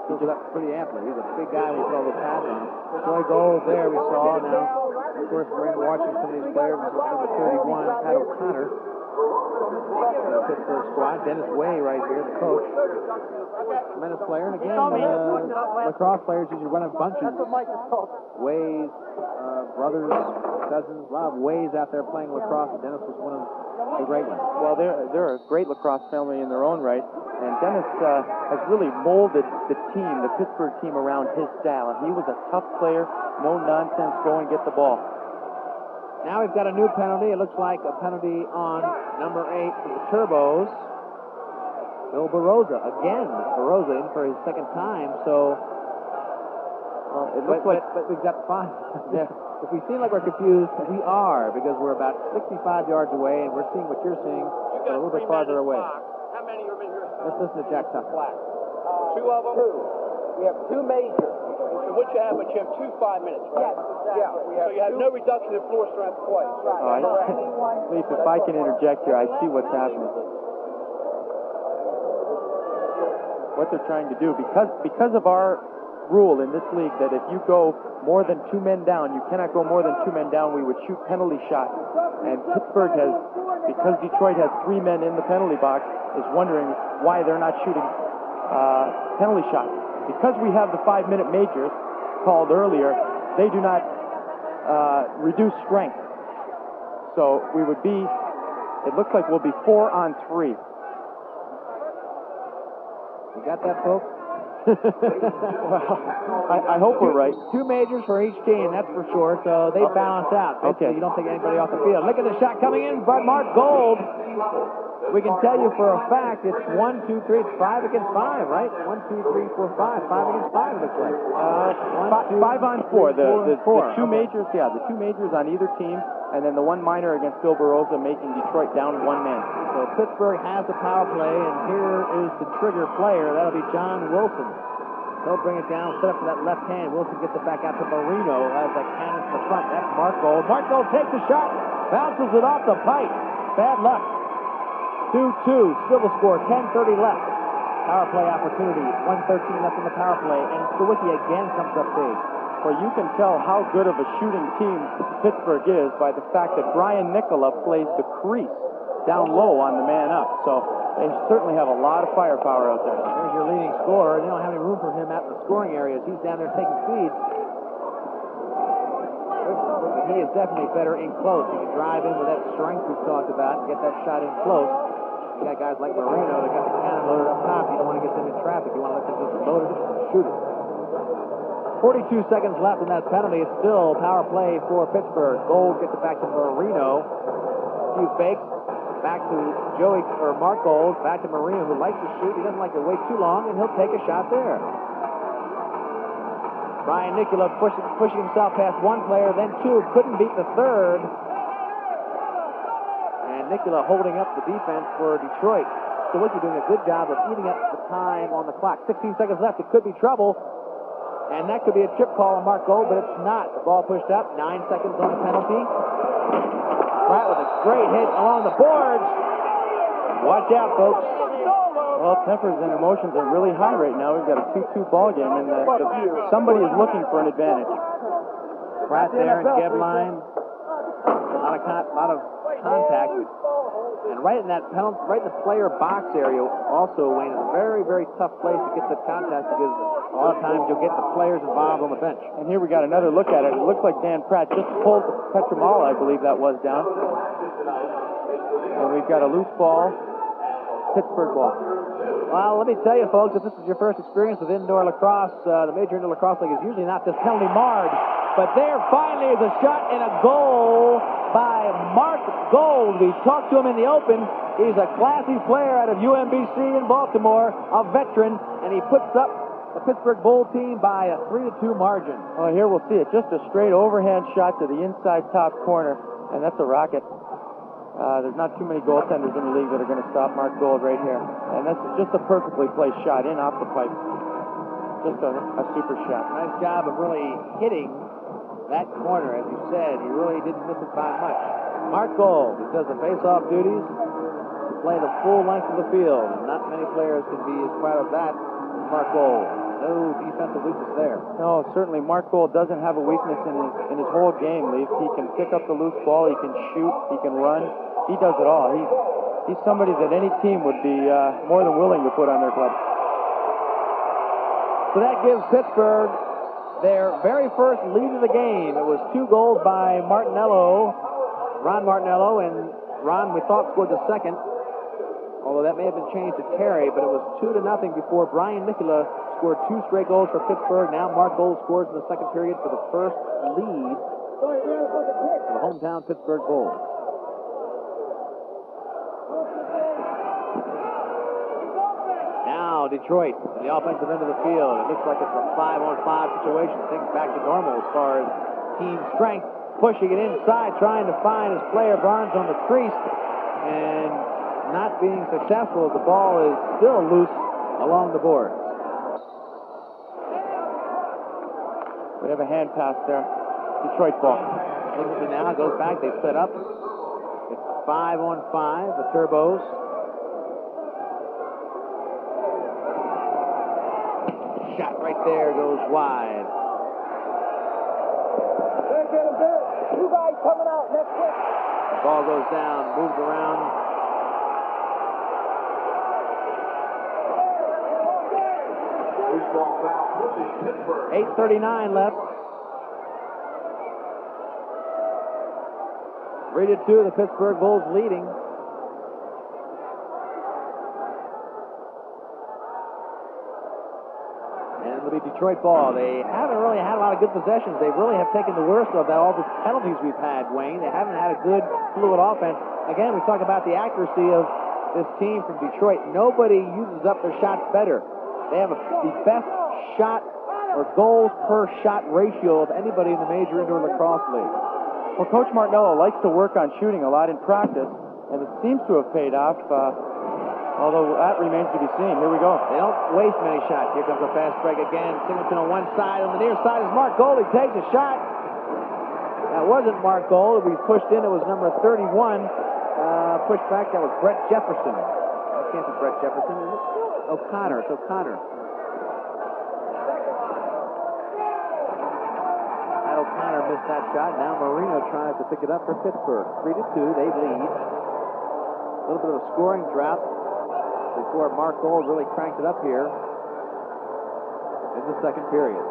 fills it up pretty amply. He's a big guy when you throw the pass on. Joy Gold there we saw. Now, of course, we're watching some of these players. Number 31, Pat O'Connor. The Pittsburgh squad. Dennis Way right here, the coach. Tremendous player. And again, lacrosse players usually run in bunches. Ways, brothers, cousins, a lot of Ways out there playing lacrosse. And Dennis was one of the great ones. Well, they're a great lacrosse family in their own right. And Dennis has really molded the team, the Pittsburgh team, around his style. He was a tough player, no nonsense, go and get the ball. Now we've got a new penalty. It looks like a penalty on number 8 for the Turbos. Bill Baroza. Again, Baroza in for his second time, so... it looks like... But we've got 5. Yeah. If we seem like we're confused, we are, because we're about 65 yards away, and we're seeing what you're seeing, but a little bit farther away. How many are in here? Let's listen to Jack Tucker. 2 of them? 2. We have 2 majors. So what you have, but you have 2 5 minutes, right? Yes, exactly. So you have no reduction in floor strength play. Right. Leaf, if I can interject here, I see what's happening. What they're trying to do, because of our rule in this league that if you go more than 2 men down, you cannot go more than 2 men down, we would shoot penalty shots. And Pittsburgh has, because Detroit has 3 men in the penalty box, is wondering why they're not shooting penalty shots. Because we have the 5-minute majors called earlier, they do not reduce strength. So we would be, it looks like we'll be 4-on-3. You got that, folks? Well, I hope we're right. 2 majors for each team, that's for sure, so they balance out. Okay. You don't take anybody off the field. Look at the shot coming in by Mark Gold. We can tell you for a fact it's 1, 2, 3, it's 5 against 5, right? 1, 2, 3, 4, 5. 5 against 5, it looks like. 5-on-4. The 2 Okay. majors, the 2 majors on either team, and then the 1 minor against Bill Baroza, making Detroit down 1 man. So Pittsburgh has the power play, and here is the trigger player. That'll be John Wilson. He'll bring it down, set up for that left hand. Wilson gets it back out to Marino as that cannon to the front. That's Mark Gold. Mark Gold takes the shot, bounces it off the pipe. Bad luck. 2-2, still the score, 10:30 left. Power play opportunity, 1:13 left in the power play, and Sawicki again comes up big. Well, you can tell how good of a shooting team Pittsburgh is by the fact that Brian Nicola plays the crease down low on the man up. So they certainly have a lot of firepower out there. There's your leading scorer. They don't have any room for him out in the scoring areas. He's down there taking feed. He is definitely better in close. He can drive in with that strength we've talked about and get that shot in close. You got guys like Marino that got the cannon loaded up top. You don't want to get them in traffic. You want to let them just load it and shoot it. 42 seconds left in that penalty. It's still power play for Pittsburgh. Gold gets it back to Marino. A few fakes. Back to Mark Gold. Back to Marino, who likes to shoot. He doesn't like to wait too long, and he'll take a shot there. Brian Nicola pushing himself past one player, then two. Couldn't beat the third. And Nicola holding up the defense for Detroit. Sawicki doing a good job of eating up the time on the clock. 16 seconds left. It could be trouble. And that could be a chip call on Mark Gold, but it's not. The ball pushed up. 9 seconds on the penalty. Pratt with a great hit along the boards. Watch out, folks. Well, tempers and emotions are really high right now. We've got a 2-2 ball game, and somebody is looking for an advantage. Pratt there and Gebline. A lot of contact. And right in that penalty, right in the player box area, also, Wayne, is a very, very tough place to get the contact because a lot of times you'll get the players involved on the bench. And here we got another look at it. It looks like Dan Pratt just pulled Petramala, I believe that was, down. And we've got a loose ball, Pittsburgh ball. Well, let me tell you, folks, if this is your first experience with indoor lacrosse, the Major Indoor Lacrosse League is usually not this penalty marred. But there finally is a shot and a goal by Mark Gold. We talked to him in the open. He's a classy player out of UMBC in Baltimore, a veteran, and he puts up the Pittsburgh Bulls team by a 3-2 margin. Well, here we'll see it. Just a straight overhand shot to the inside top corner, and that's a rocket. There's not too many goaltenders in the league that are going to stop Mark Gold right here. And that's just a perfectly placed shot in off the pipe. Just a super shot. Nice job of really hitting that corner. As you said, he really didn't miss it by much. Mark Gold, he does the face-off duties to play the full length of the field. And not many players can be as proud of that as Mark Gold. No defensive weakness there. No, certainly Mark Gold doesn't have a weakness in his whole game, Leaf. He can pick up the loose ball, he can shoot, he can run. He does it all. He's somebody that any team would be more than willing to put on their club. So that gives Pittsburgh their very first lead of the game. It was 2 goals by Ron Martinello, and Ron, we thought, scored the second, although that may have been changed to Terry, but it was 2-0 before Brian Nicola scored 2 straight goals for Pittsburgh. Now Mark Gold scores in the second period for the first lead for the hometown Pittsburgh Bulls. Now Detroit in the offensive end of the field. It looks like it's a 5-on-5 situation. Things back to normal as far as team strength. Pushing it inside, trying to find his player Barnes on the crease, and not being successful. The ball is still loose along the board. We have a hand pass there. Detroit ball. Livingston now goes back. They set up. It's 5-on-5. The Turbos. Shot right there goes wide. Two guys coming out next week. The ball goes down, moves around. Baseball foul, 8:39 left. 3-2, the Pittsburgh Bulls leading. And it'll be Detroit ball. They haven't really had a lot of good possessions. They really have taken the worst of all the penalties we've had, Wayne. They haven't had a good, fluid offense. Again, we talk about the accuracy of this team from Detroit. Nobody uses up their shots better. They have the best shot or goals per shot ratio of anybody in the Major Indoor Lacrosse League. Well, Coach Martinello likes to work on shooting a lot in practice, and it seems to have paid off, although that remains to be seen. Here we go. They don't waste many shots. Here comes a fast break again. Singleton on one side. On the near side is Mark Gold. He takes a shot. That wasn't Mark Gold. He pushed in. It was number 31. Pushed back. That was Brett Jefferson. I can't be Brett Jefferson. O'Connor. It's O'Connor. O'Connor missed that shot. Now Marino tries to pick it up for Pittsburgh. 3-2. They lead. A little bit of a scoring drought before Mark Gold really cranked it up here in the second period.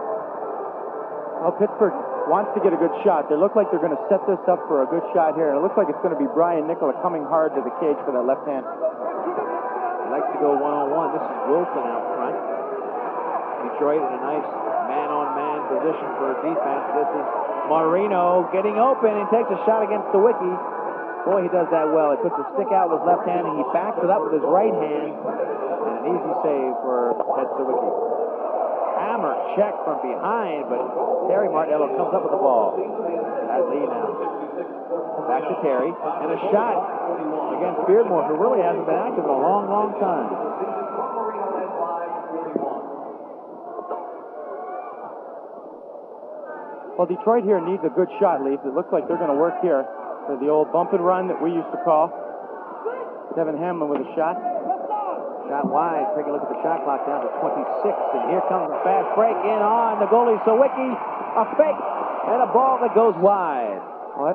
Well, Pittsburgh wants to get a good shot. They look like they're going to set this up for a good shot here. And it looks like it's going to be Brian Nicola coming hard to the cage for that left hand. He likes to go one-on-one. This is Wilson out front. Detroit in a nice man-on-man position for defense. This is Marino getting open. He takes a shot against Sawicki. Boy, he does that well. He puts his stick out with his left hand, and he backs it up with his right hand. And an easy save for Ted Sawicki. Hammer check from behind, but Terry Martinello comes up with the ball. At lead now. Back to Terry, and a shot against Beardmore, who really hasn't been active in a long, long time. Well, Detroit here needs a good shot, Leaf. It looks like they're going to work here for the old bump and run that we used to call. Devin Hamlin with a shot. Shot wide. Take a look at the shot clock down to 26. And here comes a fast break in on the goalie Sawicki. A fake and a ball that goes wide. What?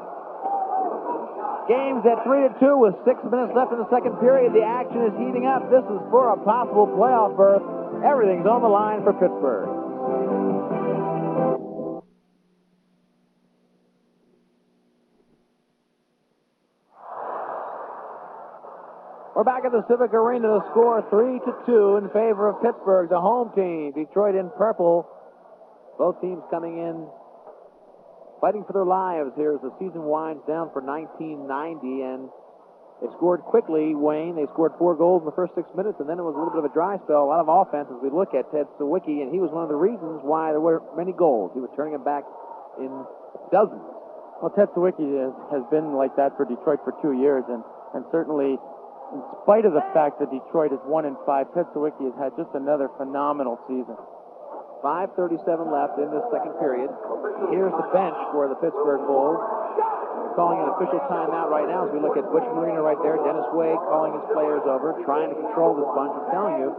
Game's at 3-2 with 6 minutes left in the second period. The action is heating up. This is for a possible playoff berth. Everything's on the line for Pittsburgh. We're back at the Civic Arena. The score 3-2 in favor of Pittsburgh, the home team. Detroit in purple. Both teams coming in fighting for their lives here as the season winds down for 1990. And they scored quickly, Wayne. They scored 4 goals in the first 6 minutes, and then it was a little bit of a dry spell. A lot of offense as we look at Ted Sawicki, and he was one of the reasons why there were many goals. He was turning them back in dozens. Well, Ted Sawicki has been like that for Detroit for 2 years, and certainly, in spite of the fact that Detroit is 1-5, Ted Sawicki has had just another phenomenal season. 5:37 left in this second period. Here's the bench for the Pittsburgh Bulls. They're calling an official timeout right now as we look at Butch Marino right there. Dennis Wade calling his players over, trying to control this bunch. I'm telling you,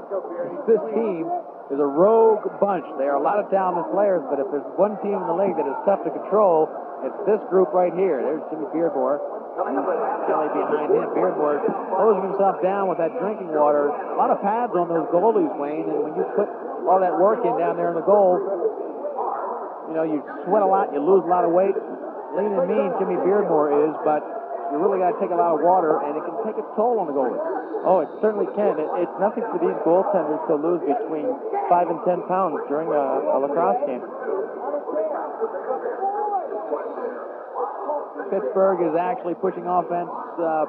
this team is a rogue bunch. They are a lot of talented players, but if there's one team in the league that is tough to control, it's this group right here. There's Jimmy Beardmore. Kelly behind him. Beardmore closing himself down with that drinking water. A lot of pads on those goalies, Wayne, and when you put all that work in down there in the goal, you know, you sweat a lot, you lose a lot of weight. Lean and mean Jimmy Beardmore is, but you really got to take a lot of water, and it can take a toll on the goalie. Oh, it certainly can. It's nothing for these goaltenders to lose between 5 and 10 pounds during a lacrosse game. Pittsburgh is actually pushing offense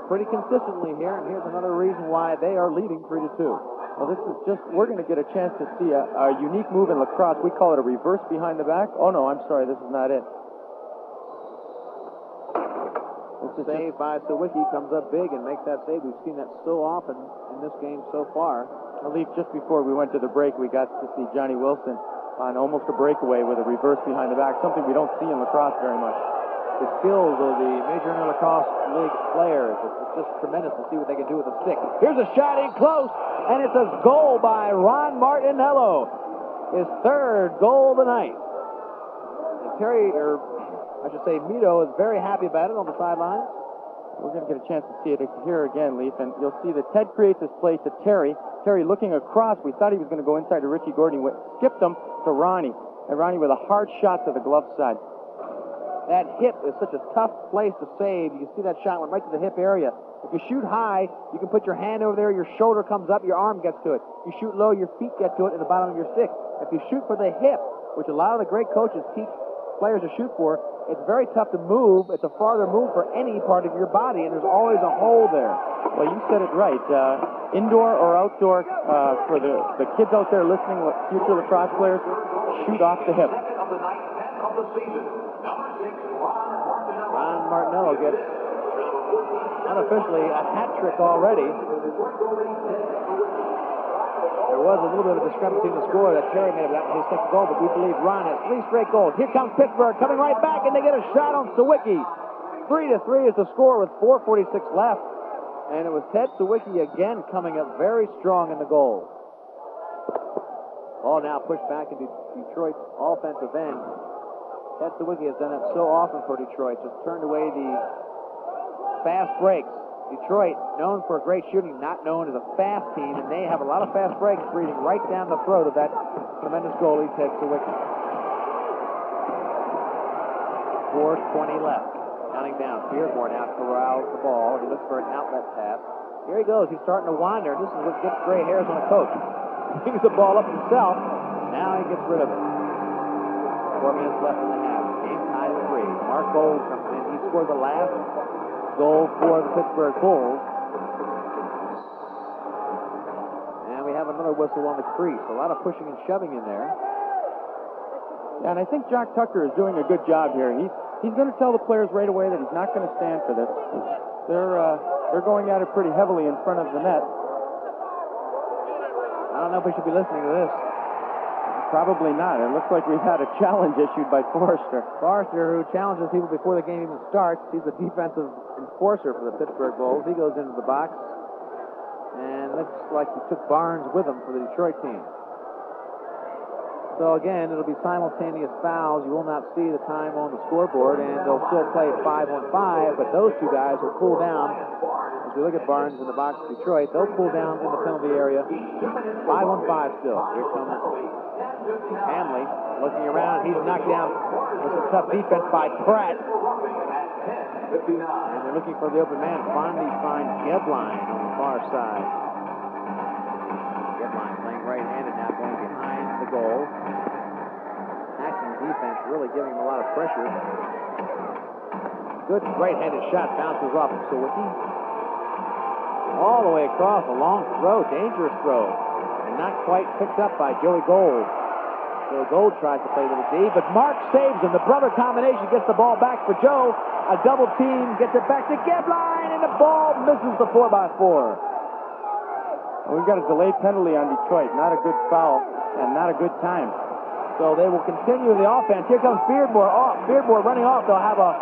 pretty consistently here, and here's another reason why they are leading 3-2. Well, this is just, we're going to get a chance to see a unique move in lacrosse. We call it a reverse behind the back. Oh, no, I'm sorry, this is not it. This is save by Sawicki, comes up big and makes that save. We've seen that so often in this game so far. I believe just before we went to the break, we got to see Johnny Wilson on almost a breakaway with a reverse behind the back, something we don't see in lacrosse very much. The skills of the Major Indoor Lacrosse League players, it's just tremendous to see what they can do with a stick. Here's a shot in close, and it's a goal by Ron Martinello. His third goal of the night. And Terry, or I should say Mito, is very happy about it on the sideline. We're going to get a chance to see it here again, Leaf, and you'll see that Ted creates this play to Terry. Terry looking across, we thought he was going to go inside to Richie Gordon. He skipped him to Ronnie, and Ronnie with a hard shot to the glove side. That hip is such a tough place to save. You can see that shot went right to the hip area. If you shoot high, you can put your hand over there, your shoulder comes up, your arm gets to it. You shoot low, your feet get to it in the bottom of your stick. If you shoot for the hip, which a lot of the great coaches teach players to shoot for, it's very tough to move. It's a farther move for any part of your body, and there's always a hole there. Well, you said it right. Indoor or outdoor, for the kids out there listening, future lacrosse players, shoot off the hip. Ron Martinello gets unofficially a hat trick already. There was a little bit of a discrepancy in the score that Terry made about his second goal, but we believe Ron has 3 straight goals. Here comes Pittsburgh coming right back, and they get a shot on Sawicki. 3-3 is the score with 4:46 left, and it was Ted Sawicki again coming up very strong in the goal. Ball now pushed back into Detroit's offensive end. Ted Sawicki has done that so often for Detroit, just turned away the fast breaks. Detroit, known for great shooting, not known as a fast team, and they have a lot of fast breaks breathing right down the throat of that tremendous goalie, Ted Sawicki. 4:20 left. Counting down. Beardmore now corrals the ball. He looks for an outlet pass. Here he goes. He's starting to wander. This is what gets gray hairs on a coach. He brings the ball up himself. Now he gets rid of it. 4 minutes left in the half. Game tied at 3. Mark Gold comes in. He scored the last goal for the Pittsburgh Bulls. And we have another whistle on the crease. A lot of pushing and shoving in there. And I think Jack Tucker is doing a good job here. He's going to tell the players right away that he's not going to stand for this. They're going at it pretty heavily in front of the net. I don't know if we should be listening to this. Probably not. It looks like we've had a challenge issued by Forrester. Forrester, who challenges people before the game even starts. He's the defensive enforcer for the Pittsburgh Bulls. He goes into the box. And looks like he took Barnes with him for the Detroit team. So again, it'll be simultaneous fouls. You will not see the time on the scoreboard, and they'll still play 5-on-5, but those two guys will pull down. As we look at Barnes in the box of Detroit, they'll pull down in the penalty area. 5-on-5 still. Here comes Hamley looking around. He's knocked down with a tough defense by Pratt. And they're looking for the open man. Finally finds Gebline on the far side. Gebline playing right-handed now, going behind the goal. Hacking defense, really giving him a lot of pressure. Good right-handed shot, bounces off of Sawicki. All the way across, a long throw, dangerous throw. And not quite picked up by Joey Gold. Joey Gold tries to play to the D, but Mark saves him. The brother combination gets the ball back for Joe. A double team gets it back to Gebline, and the ball misses the 4x4. We've got a delayed penalty on Detroit. Not a good foul and not a good time. So they will continue the offense. Here comes Beardmore off. Beardmore running off. They'll have a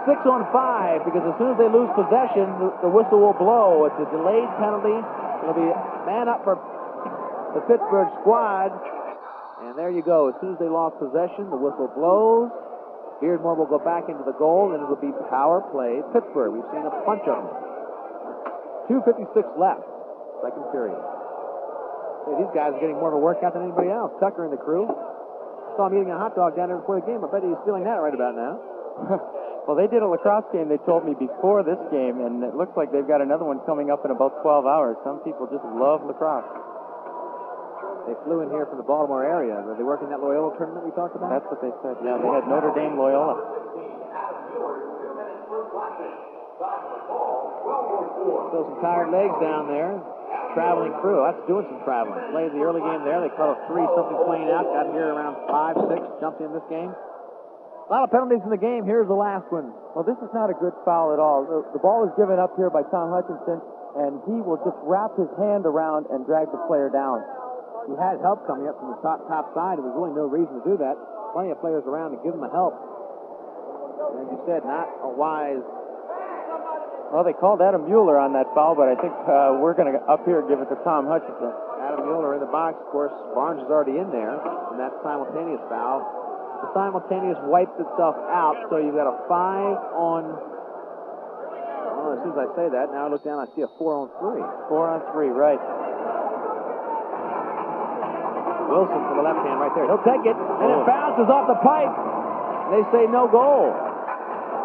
6-on-5 because as soon as they lose possession, the whistle will blow. It's a delayed penalty. It'll be man up for the Pittsburgh squad. And there you go. As soon as they lost possession, the whistle blows. Beardmore will go back into the goal, and it'll be power play Pittsburgh. We've seen a bunch of them. 2:56 left, second period. Hey, these guys are getting more of a workout than anybody else. Tucker and the crew. Saw him eating a hot dog down there before the game. I bet he's feeling that right about now. Well, they did a lacrosse game, they told me, before this game, and it looks like they've got another one coming up in about 12 hours. Some people just love lacrosse. They flew in here from the Baltimore area. Are they working that Loyola tournament we talked about? That's what they said. Yeah, they had Notre Dame Loyola. So some tired legs down there. Traveling crew. That's doing some traveling. Played the early game there. They caught a 3-something plane out. Got here around 5-6. Jumped in this game. A lot of penalties in the game. Here's the last one. Well, this is not a good foul at all. The ball is given up here by Tom Hutchinson, and he will just wrap his hand around and drag the player down. He had help coming up from the top side. There was really no reason to do that. Plenty of players around to give him the help. And as you said, not a wise... Well, they called Adam Mueller on that foul, but I think we're going to up here give it to Tom Hutchinson. Adam Mueller in the box. Of course, Barnes is already in there, and that simultaneous foul. The simultaneous wipes itself out, so you've got a 5-on... Oh, as soon as I say that, now I look down, I see a 4-on-3. 4-on-3, right. Wilson for the left hand right there. He'll take it, and it bounces off the pipe. And they say no goal.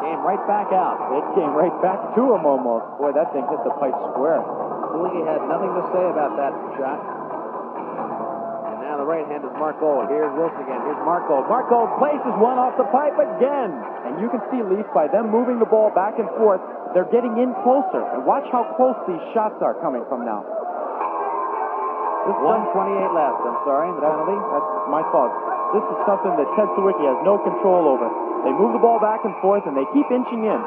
Came right back out. It came right back to him almost. Boy, that thing hit the pipe square. He had nothing to say about that shot. And now the right hand is Mark Gold. Here's Wilson again. Here's Mark Gold. Mark Gold places one off the pipe again. And you can see, Leaf, by them moving the ball back and forth, they're getting in closer. And watch how close these shots are coming from now. This 1:28 left. I'm sorry, the penalty. That's my fault. This is something that Ted Sawicki has no control over. They move the ball back and forth, and they keep inching in.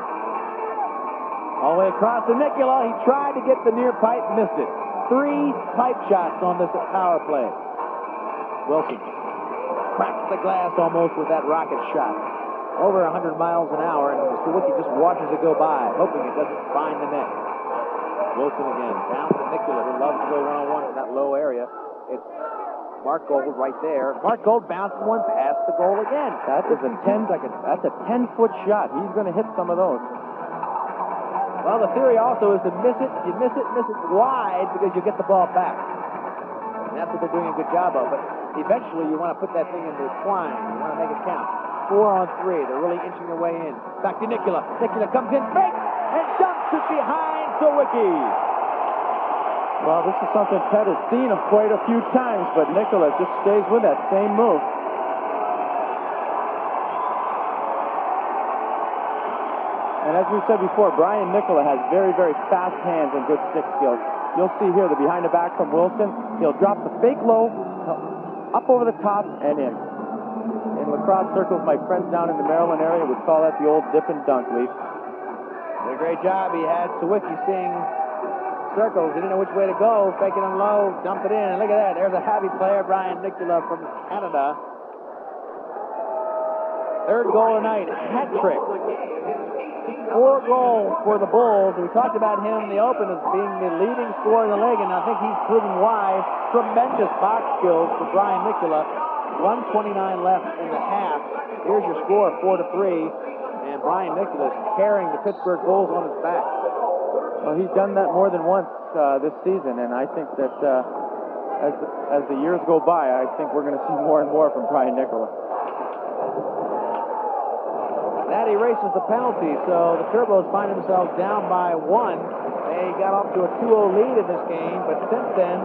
All the way across to Nicola. He tried to get the near pipe, missed it. 3 pipe shots on this power play. Wilson cracks the glass almost with that rocket shot. Over 100 miles an hour, and Sawicki just watches it go by, hoping it doesn't find the net. Wilson again, down to Nicola, who loves to go one-on-one in that low area. It's Mark Gold right there. Mark Gold bounced one past the goal again. That's a 10-foot shot. He's going to hit some of those. Well, the theory also is to miss it. You miss it wide because you get the ball back. And that's what they're doing a good job of. But eventually you want to put that thing into twine. You want to make it count. 4-on-3. They're really inching their way in. Back to Nicola. Nicola comes in, fakes, and dumps it behind Sawicki. Well, this is something Ted has seen him quite a few times, but Nicola just stays with that same move. And as we said before, Brian Nicola has very, very fast hands and good stick skills. You'll see here the behind the back from Wilson. He'll drop the fake low, up over the top, and in. In lacrosse circles, my friends down in the Maryland area would call that the old dip and dunk, Leaf. Did a great job. He had Sawicki seeing circles. He didn't know which way to go. Faking them low, dumped it in. And look at that. There's a happy player, Brian Nicola from Canada. Third goal tonight, hat trick. 4 goals for the Bulls. We talked about him in the open as being the leading scorer in the league, and I think he's proven why. Tremendous box skills for Brian Nicola. 1:29 left in the half. Here's your score, 4-3. And Brian Nicola is carrying the Pittsburgh Bulls on his back. Well, he's done that more than once this season, and I think that as the years go by, I think we're going to see more and more from Brian Nicola. That erases the penalty, so the Turbos find themselves down by 1. They got off to a 2-0 lead in this game, but since then,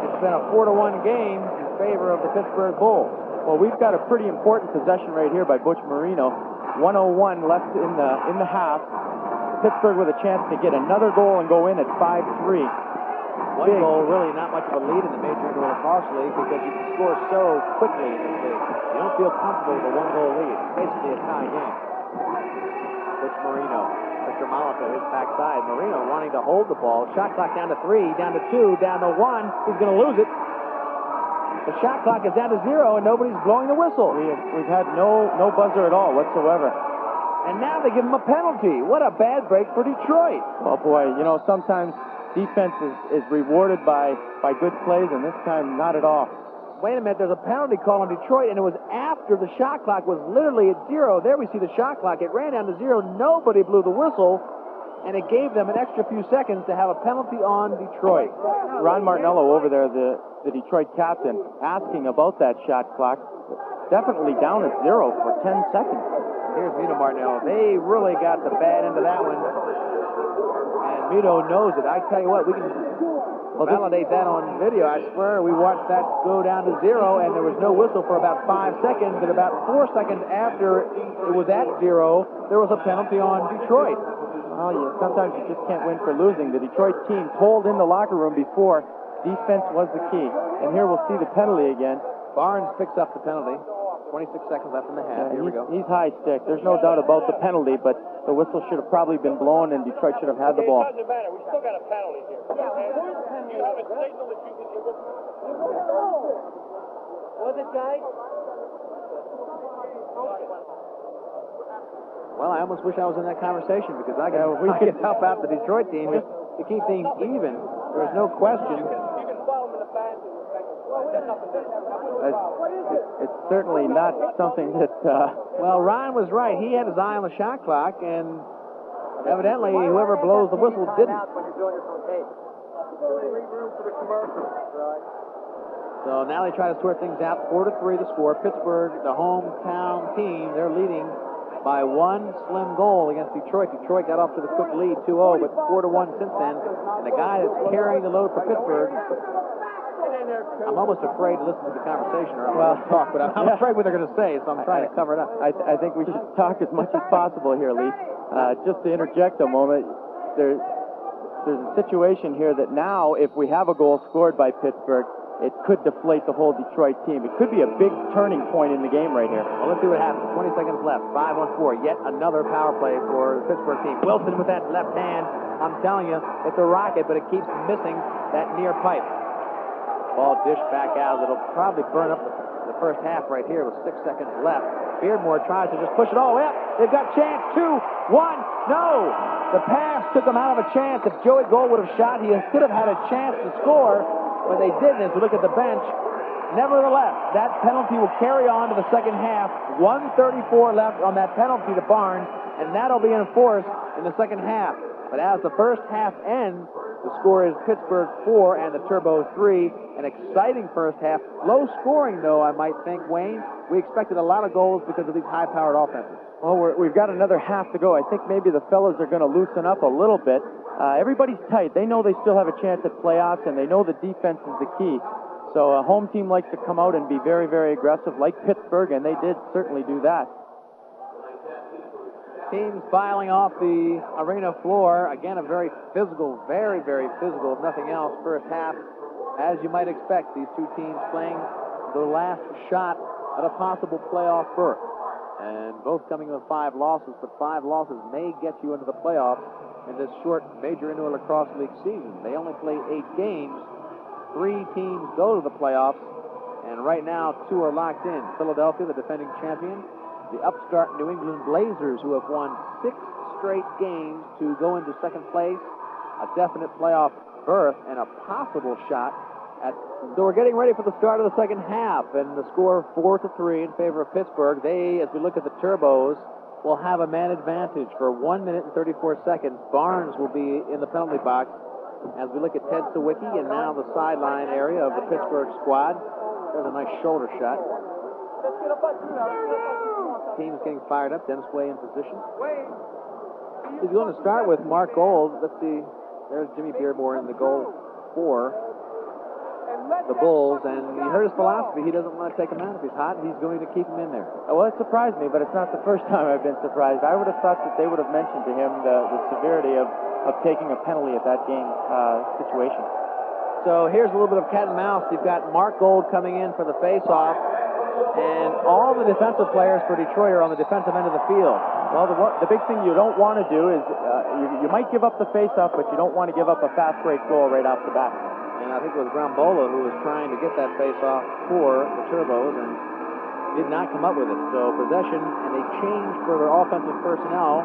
it's been a 4-1 game in favor of the Pittsburgh Bulls. Well, we've got a pretty important possession right here by Butch Marino. 1:01 left in the half. Pittsburgh with a chance to get another goal and go in at 5-3. One goal, really not much of a lead in the Major Indoor Lacrosse League because you can score so quickly in this league. You don't feel comfortable with a 1-goal lead. It's basically a tie game. Butch Marino, Mr. Malata, his backside. Marino wanting to hold the ball. Shot clock down to 3, down to 2, down to 1. He's going to lose it. The shot clock is down to 0, and nobody's blowing the whistle. We've had no buzzer at all whatsoever. And now they give him a penalty. What a bad break for Detroit. Oh, boy, you know, sometimes defense is rewarded by good plays, and this time not at all. Wait a minute, there's a penalty call on Detroit, and it was after the shot clock was literally at 0. There we see the shot clock. It ran down to 0. Nobody blew the whistle, and it gave them an extra few seconds to have a penalty on Detroit. Ron Martinello over there, the Detroit captain, asking about that shot clock. Definitely down at 0 for 10 seconds. Here's Mito Martinello. They really got the bad end of that one. And Mito knows it. I tell you what, we can validate that on video. I swear we watched that go down to 0, and there was no whistle for about 5 seconds. And about 4 seconds after it was at 0, there was a penalty on Detroit. Well, sometimes you just can't win for losing. The Detroit team told in the locker room before defense was the key. And here we'll see the penalty again. Barnes picks up the penalty. 26 seconds left in the half. Here we go. He's high stick. There's no doubt about the penalty, but the whistle should have probably been blown, and Detroit should have had the ball. It doesn't matter. We still got a penalty here. You have a signal that you can do it. Was it, guys? Well, I almost wish I was in that conversation because I could help out the Detroit team to keep things even. There's no question. You can follow them in the back. It's certainly not something that... Well, Ryan was right. He had his eye on the shot clock, and evidently whoever blows the whistle didn't. So now they try to sort things out. 4-3 the score. Pittsburgh, the hometown team, they're leading by 1 slim goal against Detroit. Detroit got off to the quick lead, 2-0, but 4-1 since then. And the guy that's carrying the load for Pittsburgh, I'm almost afraid to listen to the conversation or I'll talk, but I'm afraid what they're going to say, so I'm trying to cover it up. I think we should talk as much as possible here, Lee. Just to interject a moment, there's a situation here that now, if we have a goal scored by Pittsburgh, it could deflate the whole Detroit team. It could be a big turning point in the game right here. Well, let's see what happens. 20 seconds left. 5-on-4. Yet another power play for the Pittsburgh team. Wilson with that left hand. I'm telling you, it's a rocket, but it keeps missing that near pipe. Ball dished back out. It'll probably burn up the first half right here with 6 seconds left. Beardmore tries to just push it all the way up. They've got chance. 2-1. No! The pass took them out of a chance. If Joey Gold would have shot, he could have had a chance to score. But they didn't. As we look at the bench, nevertheless, that penalty will carry on to the second half. 1:34 left on that penalty to Barnes, and that'll be enforced in the second half. But as the first half ends, the score is Pittsburgh 4 and the Turbos 3. An exciting first half. Low scoring, though, I might think, Wayne. We expected a lot of goals because of these high-powered offenses. Well, we've got another half to go. I think maybe the fellas are going to loosen up a little bit. Everybody's tight. They know they still have a chance at playoffs, and they know the defense is the key. So a home team likes to come out and be very, very aggressive, like Pittsburgh, and they did certainly do that. Teams filing off the arena floor. Again, a very physical, very, very physical, if nothing else, first half. As you might expect, these two teams playing the last shot at a possible playoff berth. And both coming with 5 losses, but 5 losses may get you into the playoffs in this short Major Indoor Lacrosse League season. They only play 8 games. 3 teams go to the playoffs, and right now 2 are locked in. Philadelphia, the defending champion, the upstart New England Blazers, who have won 6 straight games to go into second place, a definite playoff berth, and a possible shot at... So we're getting ready for the start of the second half, and the score 4-3 in favor of Pittsburgh. They, as we look at the Turbos, will have a man advantage for 1 minute and 34 seconds. Barnes will be in the penalty box as we look at Ted Sawicki, and now the sideline area of the Pittsburgh squad. There's a nice shoulder shot. Team's getting fired up. Dennis Way in position. If you want to start with Mark Gold, let's see. There's Jimmy Beardmore in the goal for the Bulls, and you heard his philosophy. He doesn't want to take him out. If he's hot, he's going to keep him in there. Well, it surprised me, but it's not the first time I've been surprised. I would have thought that they would have mentioned to him the severity of taking a penalty at that game situation. So here's a little bit of cat and mouse. You've got Mark Gold coming in for the face-off, and all the defensive players for Detroit are on the defensive end of the field. Well, the big thing you don't want to do is you might give up the face-off, but you don't want to give up a fast break goal right off the bat. And I think it was Grambola who was trying to get that face-off for the Turbos and did not come up with it. So possession, and they changed for their offensive personnel,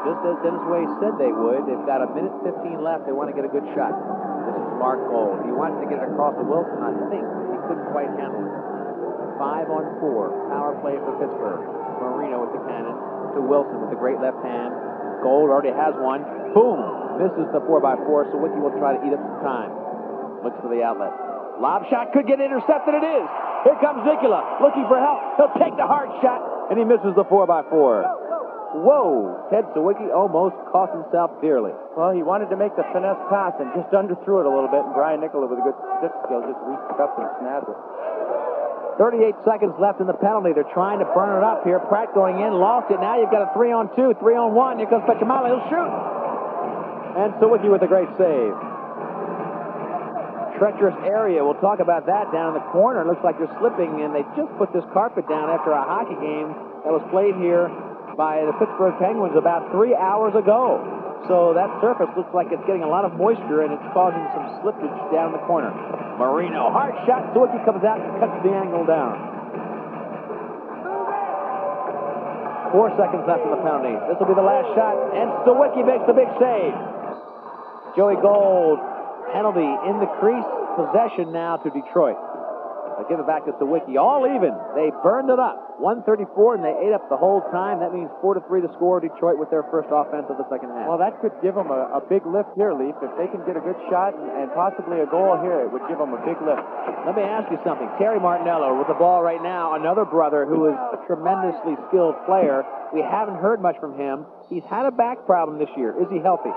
just as Dennis Way said they would. They've got 1 minute 15 left. They want to get a good shot. This is Mark Gold. He wanted to get it across to Wilson, I think, but he couldn't quite handle it. 5-on-4, power play for Pittsburgh. Marino with the cannon to Wilson with the great left hand. Gold already has one. Boom! Misses the 4x4, so Wiki will try to eat up some time. Looks for the outlet. Lob shot could get intercepted. It is. Here comes Zicula looking for help. He'll take the hard shot, and he misses the 4x4. Whoa! Ted Sawicki almost cost himself dearly. Well, he wanted to make the finesse pass and just underthrew it a little bit, and Brian Nicola with a good stick skill just reached up and snapped it. 38 seconds left in the penalty. They're trying to burn it up here. Pratt going in, lost it. Now you've got a 3-on-2, 3-on-1. Here comes Pachamala. He'll shoot. And Sawicki with a great save. Treacherous area. We'll talk about that down in the corner. It looks like they're slipping, and they just put this carpet down after a hockey game that was played here by the Pittsburgh Penguins about 3 hours ago. So that surface looks like it's getting a lot of moisture, and it's causing some slippage down the corner. Marino, hard shot. Sawicki comes out and cuts the angle down. 4 seconds left in the penalty. This will be the last shot, and Sawicki makes the big save. Joey Gold, penalty in the crease. Possession now to Detroit. They'll give it back to Sawicki. All even. They burned it up. 134, and they ate up the whole time. That means 4-3 to score. Detroit with their first offense of the second half. Well, that could give them a big lift here, Leaf. If they can get a good shot and possibly a goal here, it would give them a big lift. Let me ask you something. Terry Martinello with the ball right now. Another brother who is a tremendously skilled player. We haven't heard much from him. He's had a back problem this year. Is he healthy?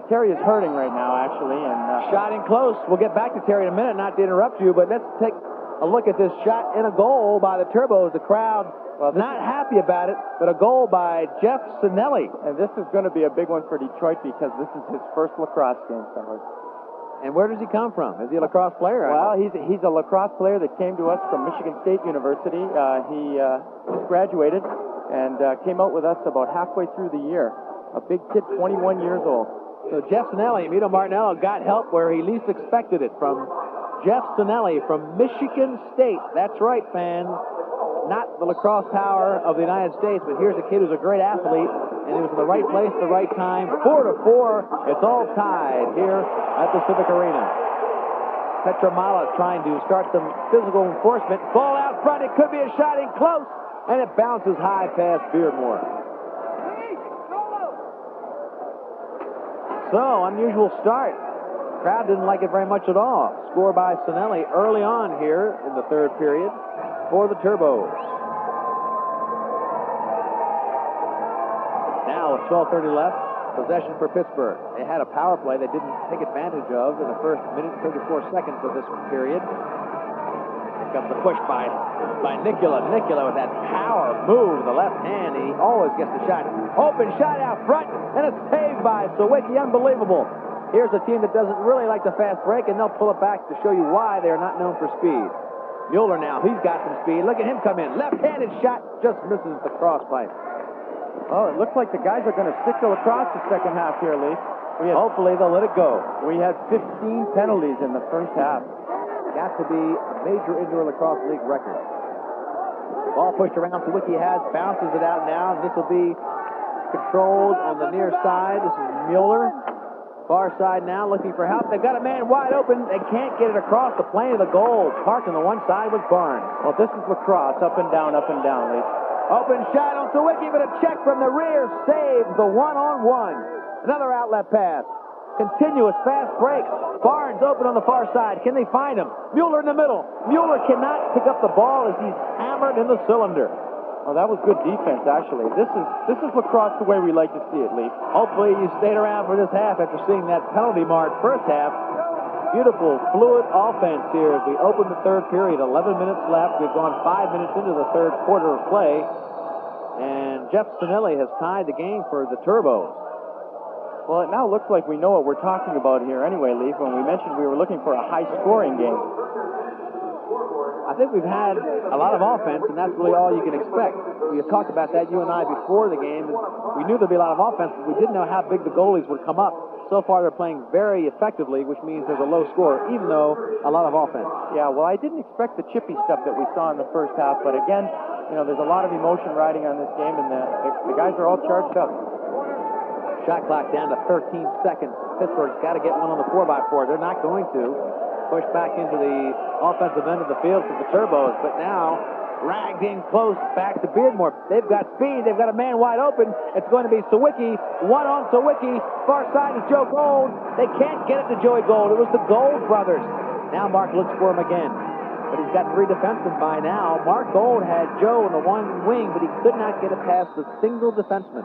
Terry is hurting right now, actually. And shot in close. We'll get back to Terry in a minute, not to interrupt you, but let's take a look at this shot in a goal by the Turbos. The crowd not happy about it, but a goal by Jeff Sinelli. And this is going to be a big one for Detroit because this is his first lacrosse game, fellas. And where does he come from? Is he a lacrosse player? Well, he's a lacrosse player that came to us from Michigan State University. He just graduated and came out with us about halfway through the year. A big kid, 21 years old. So Jeff Sinelli, Mito Martinello got help where he least expected it from Jeff Sinelli from Michigan State. That's right, fans. Not the lacrosse power of the United States, but here's a kid who's a great athlete, and he was in the right place at the right time. 4-4. It's all tied here at the Civic Arena. Petramala trying to start some physical enforcement. Ball out front. It could be a shot in close, and it bounces high past Beardmore. So, unusual start. Crowd didn't like it very much at all. Score by Sinelli early on here in the third period for the Turbos. Now with 12:30 left, possession for Pittsburgh. They had a power play they didn't take advantage of in the first minute and 34 seconds of this period. comes the push by Nicola. Nicola with that power move with the left hand. He always gets the shot. Open shot out front, and it's saved by Sawicki. Unbelievable. Here's a team that doesn't really like the fast break, and they'll pull it back to show you why they're not known for speed. Mueller now, he's got some speed. Look at him come in. Left-handed shot, just misses the cross pipe. Oh, it looks like the guys are going to stick to lacrosse the second half here, Lee. Hopefully they'll let it go. We had 15 penalties in the first half. Got to be a major Indoor Lacrosse League record. Ball pushed around, Sawicki has, bounces it out now. This will be controlled on the near side. This is Mueller. Far side now, looking for help. They've got a man wide open. They can't get it across the plane of the goal. Parked on the one side with Barnes. Well, this is lacrosse, up and down, Lee. Open shot on Sawicki, but a check from the rear saves the one-on-one. Another outlet pass. Continuous fast break. Barnes open on the far side. Can they find him? Mueller in the middle. Mueller cannot pick up the ball as he's hammered in the cylinder. Well, that was good defense, actually. This is lacrosse the way we like to see it, Lee. Hopefully you stayed around for this half after seeing that penalty-marked first half. Beautiful, fluid offense here as we open the third period. 11 minutes left. We've gone 5 minutes into the third quarter of play. And Jeff Sinelli has tied the game for the Turbos. Well, it now looks like we know what we're talking about here anyway, Lee, when we mentioned we were looking for a high-scoring game. I think we've had a lot of offense, and that's really all you can expect. We have talked about that, you and I, before the game. We knew there'd be a lot of offense, but we didn't know how big the goalies would come up. So far, they're playing very effectively, which means there's a low score, even though a lot of offense. Yeah, well, I didn't expect the chippy stuff that we saw in the first half, but again, you know, there's a lot of emotion riding on this game, and the guys are all charged up. Shot clock down to 13 seconds. Pittsburgh's got to get one on the 4x4. They're not going to. Push back into the offensive end of the field for the Turbos, but now ragged in close back to Beardmore. They've got speed. They've got a man wide open. It's going to be Sawicki. One on Sawicki. Far side is Joe Gold. They can't get it to Joey Gold. It was the Gold brothers. Now Mark looks for him again. But he's got three defensemen by now. Mark Gold had Joe in the one wing, but he could not get it past the single defenseman.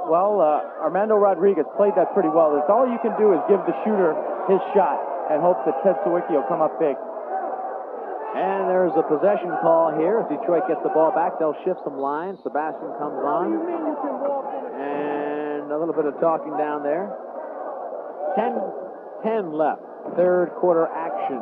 Well, Armando Rodriguez played that pretty well. That's all you can do is give the shooter his shot and hope that Ted Sawicki will come up big. And there's a possession call here. If Detroit gets the ball back, they'll shift some lines. Sebastian comes on. And a little bit of talking down there. 10 left. Third quarter action.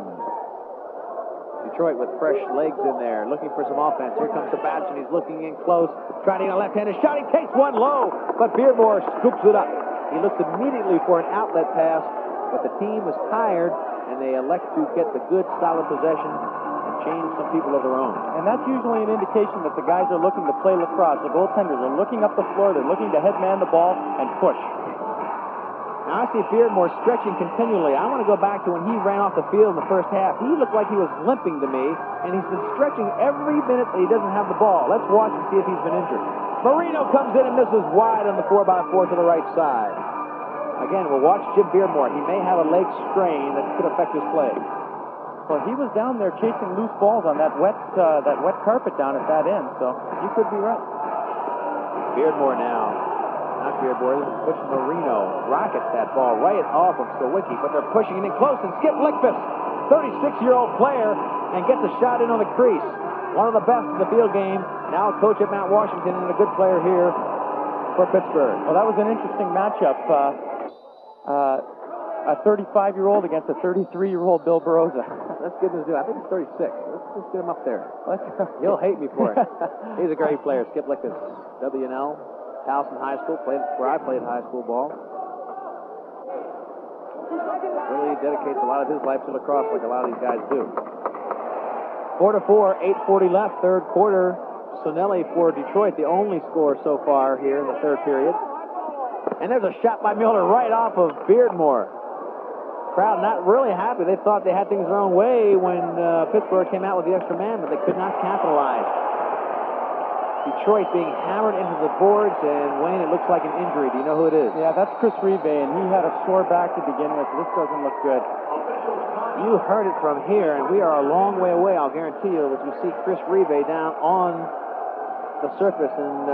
Detroit with fresh legs in there, looking for some offense. Here comes Sebastian. He's looking in close, trying to get a left-handed shot. He takes one low, but Beardmore scoops it up. He looks immediately for an outlet pass, but the team is tired, and they elect to get the good, solid possession and change some people of their own. And that's usually an indication that the guys are looking to play lacrosse. The goaltenders are looking up the floor. They're looking to headman the ball and push. Now I see Beardmore stretching continually. I want to go back to when he ran off the field in the first half. He looked like he was limping to me, and he's been stretching every minute that he doesn't have the ball. Let's watch and see if he's been injured. Marino comes in and misses wide on the 4x4 to the right side. Again, we'll watch Jim Beardmore. He may have a leg strain that could affect his play. Well, he was down there chasing loose balls on that wet carpet down at that end, so you could be right. Beardmore now. Not Beardmore, this is Butch Marino. Rockets that ball right off of Sawicki, but they're pushing it in close, and Skip Lickfist, 36-year-old player, and gets a shot in on the crease. One of the best in the field game. Now a coach at Mount Washington and a good player here for Pittsburgh. Well, that was an interesting matchup. A 35-year-old against a 33-year-old Bill Baroza. Let's give him I think it's 36. Let's get him up there. He'll hate me for it. He's a great player. Skip Lickfist, WNL. Towson High School, where I played high school ball. Really dedicates a lot of his life to lacrosse like a lot of these guys do. 4-4, 8:40 left, third quarter. Sonelli for Detroit, the only score so far here in the third period. And there's a shot by Mueller right off of Beardmore. Crowd not really happy. They thought they had things their own way when Pittsburgh came out with the extra man, but they could not capitalize. Detroit being hammered into the boards, and Wayne, it looks like an injury. Do you know who it is? Yeah, that's Chris Rive, and he had a sore back to begin with. This doesn't look good. You heard it from here, and we are a long way away, I'll guarantee you, as you see Chris Rive down on the surface. And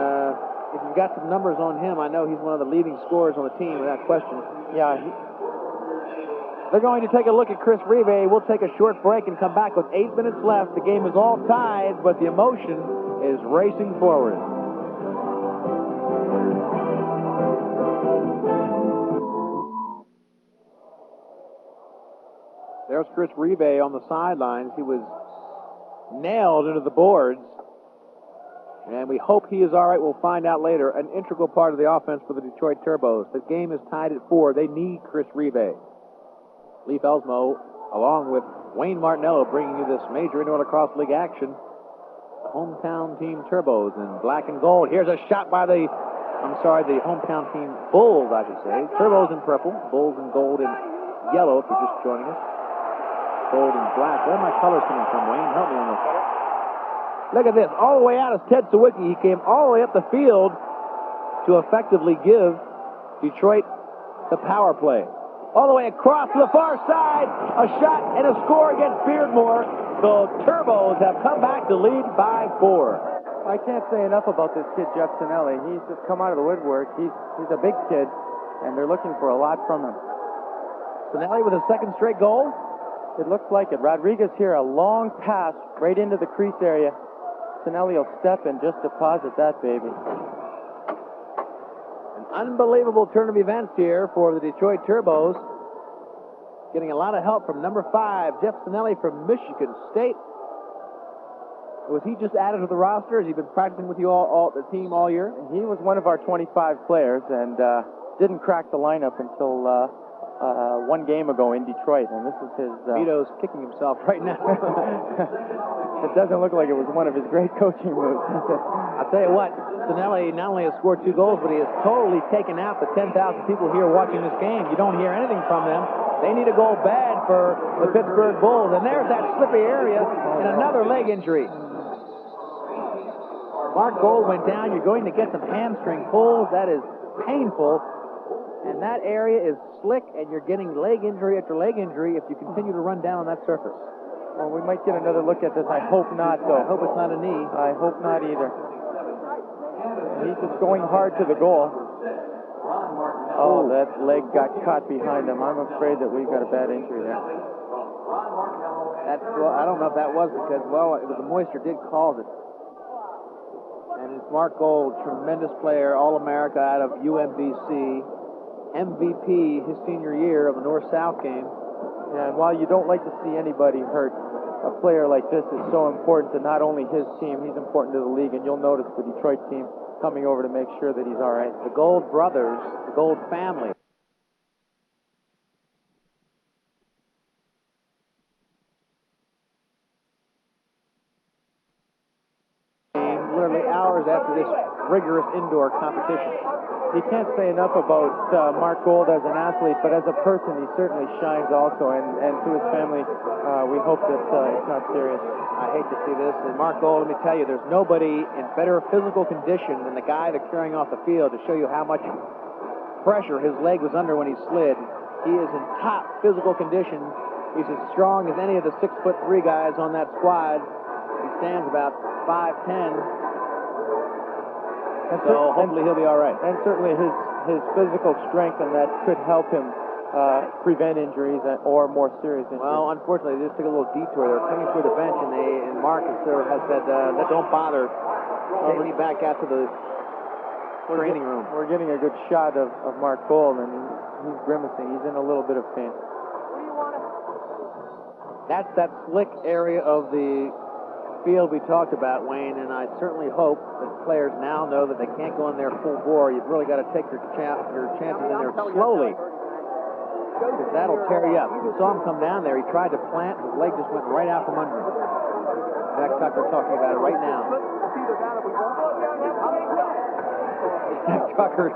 if you've got some numbers on him, I know he's one of the leading scorers on the team, without question. Yeah, They're going to take a look at Chris Rive. We'll take a short break and come back with 8 minutes left. The game is all tied, but the emotion is racing forward. There's Chris Rive on the sidelines. He was nailed into the boards, and we hope he is all right. We'll find out later. An integral part of the offense for the Detroit Turbos. The game is tied at 4. They need Chris Rive. Leif Elsmo, along with Wayne Martinello, bringing you this major Indoor Lacrosse League action. The hometown team Turbos in black and gold. Here's a shot by the hometown team Bulls, I should say. Turbos in purple, Bulls in gold and yellow, if you're just joining us. Gold and black. Where are my colors coming from, Wayne? Help me on this. Look at this. All the way out is Ted Sawicki. He came all the way up the field to effectively give Detroit the power play. All the way across to the far side. A shot and a score against Beardmore. The Turbos have come back to lead by 4. I can't say enough about this kid, Jeff Sinelli. He's just come out of the woodwork. He's a big kid, and they're looking for a lot from him. Sinelli with his second straight goal. It looks like it. Rodriguez here, a long pass right into the crease area. Sinelli will step and just deposit that baby. Unbelievable turn of events here for the Detroit Turbos. Getting a lot of help from number 5, Jeff Sinelli from Michigan State. Was he just added to the roster? Has he been practicing with you all the team all year? He was one of our 25 players and didn't crack the lineup until 1 game ago in Detroit. And this is his... Vito's kicking himself right now. It doesn't look like it was one of his great coaching moves. I'll tell you what, Sinelli not only has scored 2 goals, but he has totally taken out the 10,000 people here watching this game. You don't hear anything from them. They need a goal bad for the Pittsburgh Bulls. And there's that slippery area and another leg injury. Mark Gold went down. You're going to get some hamstring pulls. That is painful. And that area is slick, and you're getting leg injury after leg injury if you continue to run down on that surface. Well, we might get another look at this. I hope not, though. I hope it's not a knee. I hope not either. He's just going hard to the goal. Oh, that leg got caught behind him. I'm afraid that we've got a bad injury there. I don't know if that was because, the moisture did cause it. And it's Mark Gold, tremendous player, All-America out of UMBC, MVP his senior year of the North-South game. Yeah, and while you don't like to see anybody hurt, a player like this is so important to not only his team, he's important to the league, and you'll notice the Detroit team coming over to make sure that he's all right. The Gold brothers, the Gold family. Literally hours after this rigorous indoor competition. You can't say enough about Mark Gold as an athlete, but as a person, he certainly shines also, and to his family, we hope that it's not serious. I hate to see this. And Mark Gold, let me tell you, there's nobody in better physical condition than the guy they're carrying off the field to show you how much pressure his leg was under when he slid. He is in top physical condition. He's as strong as any of the 6'3" guys on that squad. He stands about 5'10". So hopefully he'll be all right. And certainly his physical strength, and that could help him prevent injuries or more serious injuries. Well, unfortunately, they just took a little detour. They're coming through the bench, and Mark has said, don't bother. Take me back out to the training room. We're getting a good shot of Mark Gold, and he's grimacing. He's in a little bit of pain. That's that slick area of the field we talked about, Wayne, and I certainly hope that players now know that they can't go in there full bore. You've really got to take your chances in there slowly, because that'll tear you up. You saw him come down there. He tried to plant. His leg just went right out from under him. Jack Tucker talking about it right now. Jack Tucker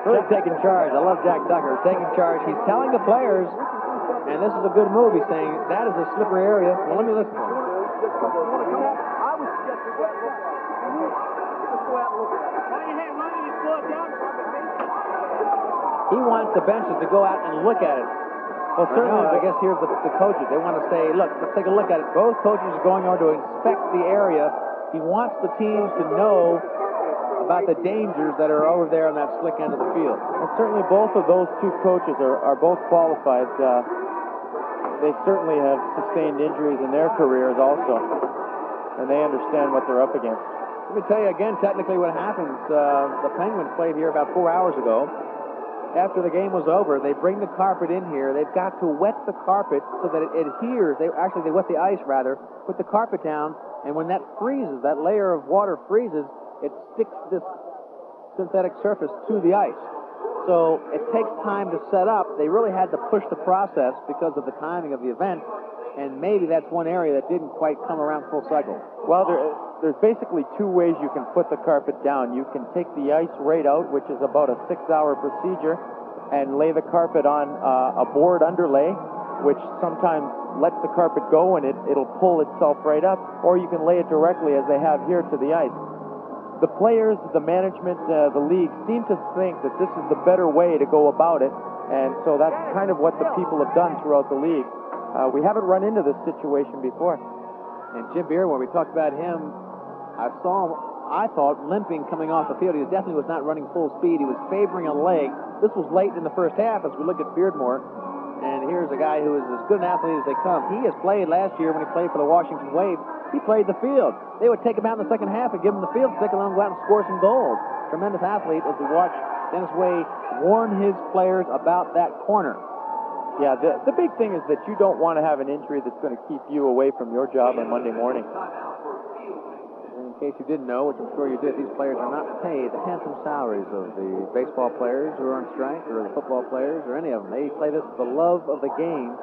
really taking charge. I love Jack Tucker taking charge. He's telling the players, and this is a good move. He's saying, that is a slippery area. Well, let me listen to him. He wants the benches to go out and look at it. Well, certainly, I guess here's the coaches. They want to say, look, let's take a look at it. Both coaches are going over to inspect the area. He wants the teams to know about the dangers that are over there on that slick end of the field. And certainly both of those two coaches are both qualified. they certainly have sustained injuries in their careers also, and they understand what they're up against. Let me tell you again, technically, what happens. The Penguins played here about 4 hours ago. After the game was over, they bring the carpet in here. They've got to wet the carpet so that it adheres. They wet the ice, rather, put the carpet down, and when that freezes, that layer of water freezes, it sticks this synthetic surface to the ice. So it takes time to set up. They really had to push the process because of the timing of the event, and maybe that's one area that didn't quite come around full cycle. Well, there's basically two ways you can put the carpet down. You can take the ice right out, which is about a 6-hour procedure, and lay the carpet on a board underlay, which sometimes lets the carpet go and it'll pull itself right up, or you can lay it directly, as they have here, to the ice. The players, the management, the league seem to think that this is the better way to go about it, and so that's kind of what the people have done throughout the league. We haven't run into this situation before. And Jim Beer, when we talked about him, I saw him, I thought, limping coming off the field. He definitely was not running full speed. He was favoring a leg. This was late in the first half as we look at Beardmore. And here's a guy who is as good an athlete as they come. He has played last year when he played for the Washington Wave. He played the field. They would take him out in the second half and give him the field stick and let him go out and score some goals. Tremendous athlete as we watch Dennis Way warn his players about that corner. Yeah, the big thing is that you don't want to have an injury that's going to keep you away from your job on Monday morning. In case you didn't know, which I'm sure you did, these players are not paid the handsome salaries of the baseball players who are on strike or the football players or any of them. They play this for the love of the game.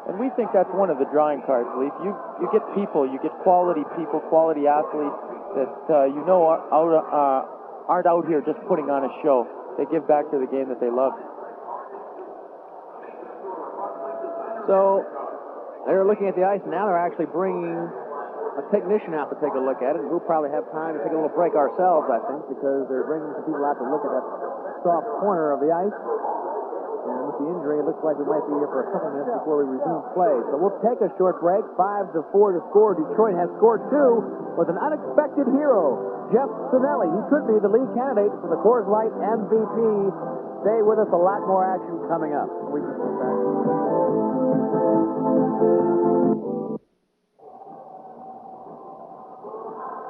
And we think that's one of the drawing cards, Leaf. You get people, you get quality people, quality athletes that aren't out here just putting on a show. They give back to the game that they love. So they're looking at the ice, and now they're actually bringing a technician out to take a look at it. We'll probably have time to take a little break ourselves, I think, because they're bringing some people out to look at that soft corner of the ice. And with the injury, it looks like we might be here for a couple minutes before we resume play. So we'll take a short break. 5-4 to score. Detroit has scored 2 with an unexpected hero, Jeff Sinelli. He could be the lead candidate for the Coors Light MVP. Stay with us. A lot more action coming up. We can come back.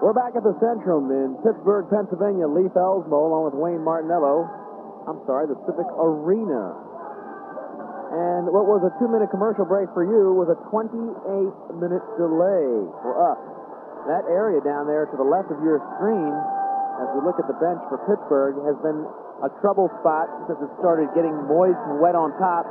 We're back at the Centrum in Pittsburgh, Pennsylvania. Leif Elsmo, along with Wayne Martinello. The Civic Arena. And what was a 2-minute commercial break for you was a 28-minute delay for us. That area down there to the left of your screen, as we look at the bench for Pittsburgh, has been a trouble spot since it started getting moist and wet on top.